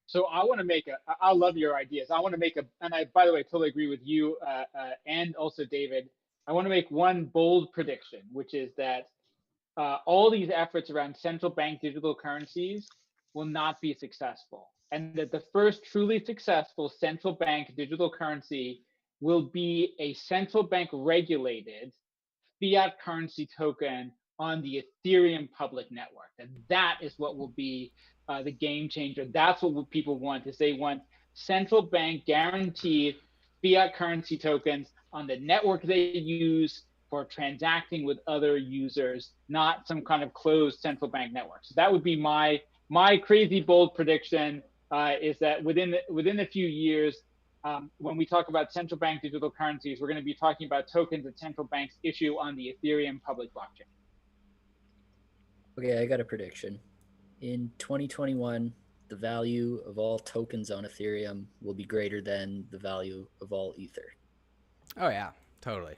So I want to make I love your ideas. I want to make and I, by the way, totally agree with you and also David. I want to make one bold prediction, which is that all these efforts around central bank digital currencies will not be successful. And that the first truly successful central bank digital currency will be a central bank regulated fiat currency token on the Ethereum public network. And that is what will be the game changer. That's what people want, is they want central bank guaranteed fiat currency tokens on the network they use for transacting with other users, not some kind of closed central bank network. So that would be my crazy bold prediction, is that within a few years, when we talk about central bank digital currencies, we're going to be talking about tokens that central banks issue on the Ethereum public blockchain. Okay, I got a prediction. In 2021, the value of all tokens on Ethereum will be greater than the value of all Ether. Oh yeah, totally.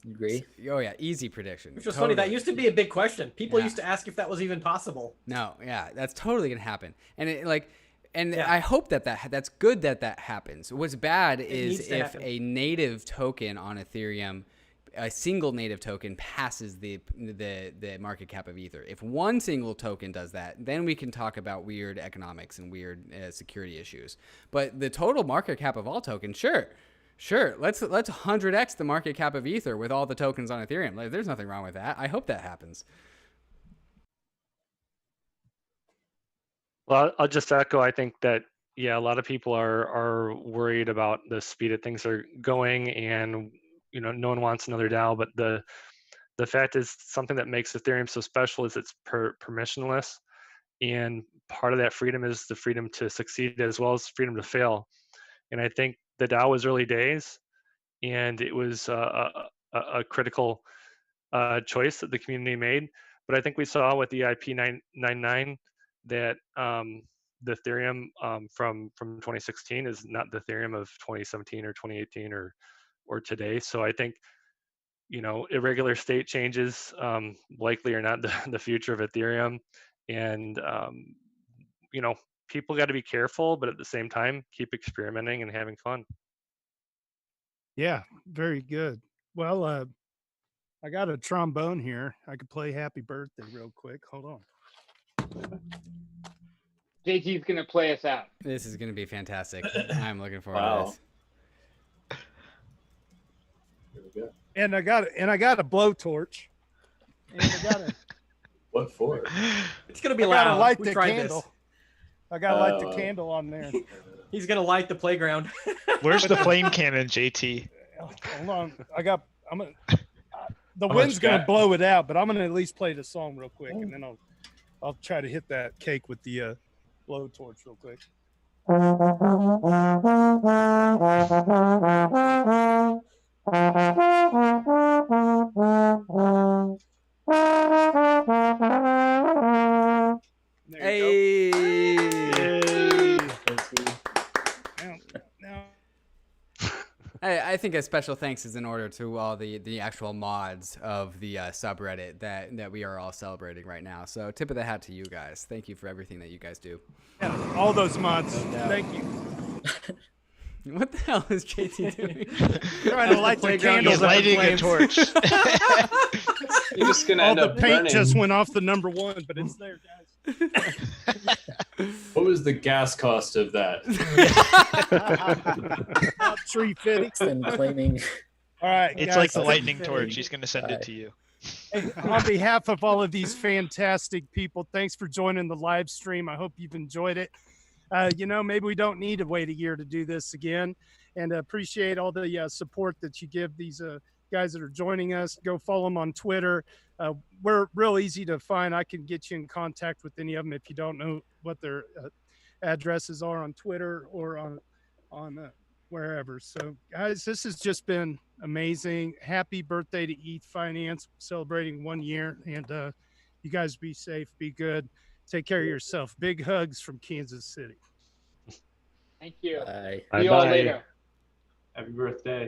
You agree? Oh yeah, easy prediction. Which was funny. That used to be a big question. People used to ask if that was even possible. No, yeah, that's totally gonna happen. And I hope that's good that happens. What's bad is if a native token on Ethereum, a single native token, passes the market cap of Ether. If one single token does that, then we can talk about weird economics and weird security issues. But the total market cap of all tokens, sure, let's 100x the market cap of Ether with all the tokens on Ethereum. Like, there's nothing wrong with that. I hope that happens. Well, I'll just echo. I think that, yeah, a lot of people are worried about the speed that things are going, and you know, no one wants another DAO. But the fact is, something that makes Ethereum so special is it's permissionless, and part of that freedom is the freedom to succeed as well as freedom to fail. And I think the DAO was early days, and it was a critical choice that the community made. But I think we saw with the IP999 that the Ethereum from 2016 is not the Ethereum of 2017 or 2018 or today. So I think, you know, irregular state changes likely are not the future of Ethereum. And, you know, people got to be careful, but at the same time, keep experimenting and having fun. Yeah, very good. Well, I got a trombone here. I could play Happy Birthday real quick. Hold on. JT's going to play us out. This is going to be fantastic. I'm looking forward to this. Here we go. And I got a blowtorch. And I got a What for? It's going to be loud. light We the tried candle. this. I got to light the candle on there. He's going to light the playground. Where's the flame cannon, JT? Hold on. The wind's going to blow it out, but I'm going to at least play the song real quick, and then I'll try to hit that cake with the blowtorch real quick. Hey. I think a special thanks is in order to all the actual mods of the subreddit that we are all celebrating right now. So tip of the hat to you guys. Thank you for everything that you guys do. Yeah, all those mods. Thank you. What the hell is JT doing? Trying to light the candles. He's lighting a torch. You're just gonna end up the paint burning. just went off the number one, but it's there, guys. What was the gas cost of that? Tree fitting. Them claiming. All right, It's guys, like the lightning torch. He's going to send it to you. Hey, on behalf of all of these fantastic people, thanks for joining the live stream. I hope you've enjoyed it. Maybe we don't need to wait a year to do this again, and appreciate all the support that you give these guys that are joining us. Go follow them on Twitter. We're real easy to find. I can get you in contact with any of them if you don't know what their addresses are on Twitter or on wherever. So guys, this has just been amazing. Happy birthday to Ethfinance, celebrating 1 year, and you guys be safe, be good, take care of yourself. Big hugs from Kansas City. Thank you. Bye. See you all later. Happy birthday.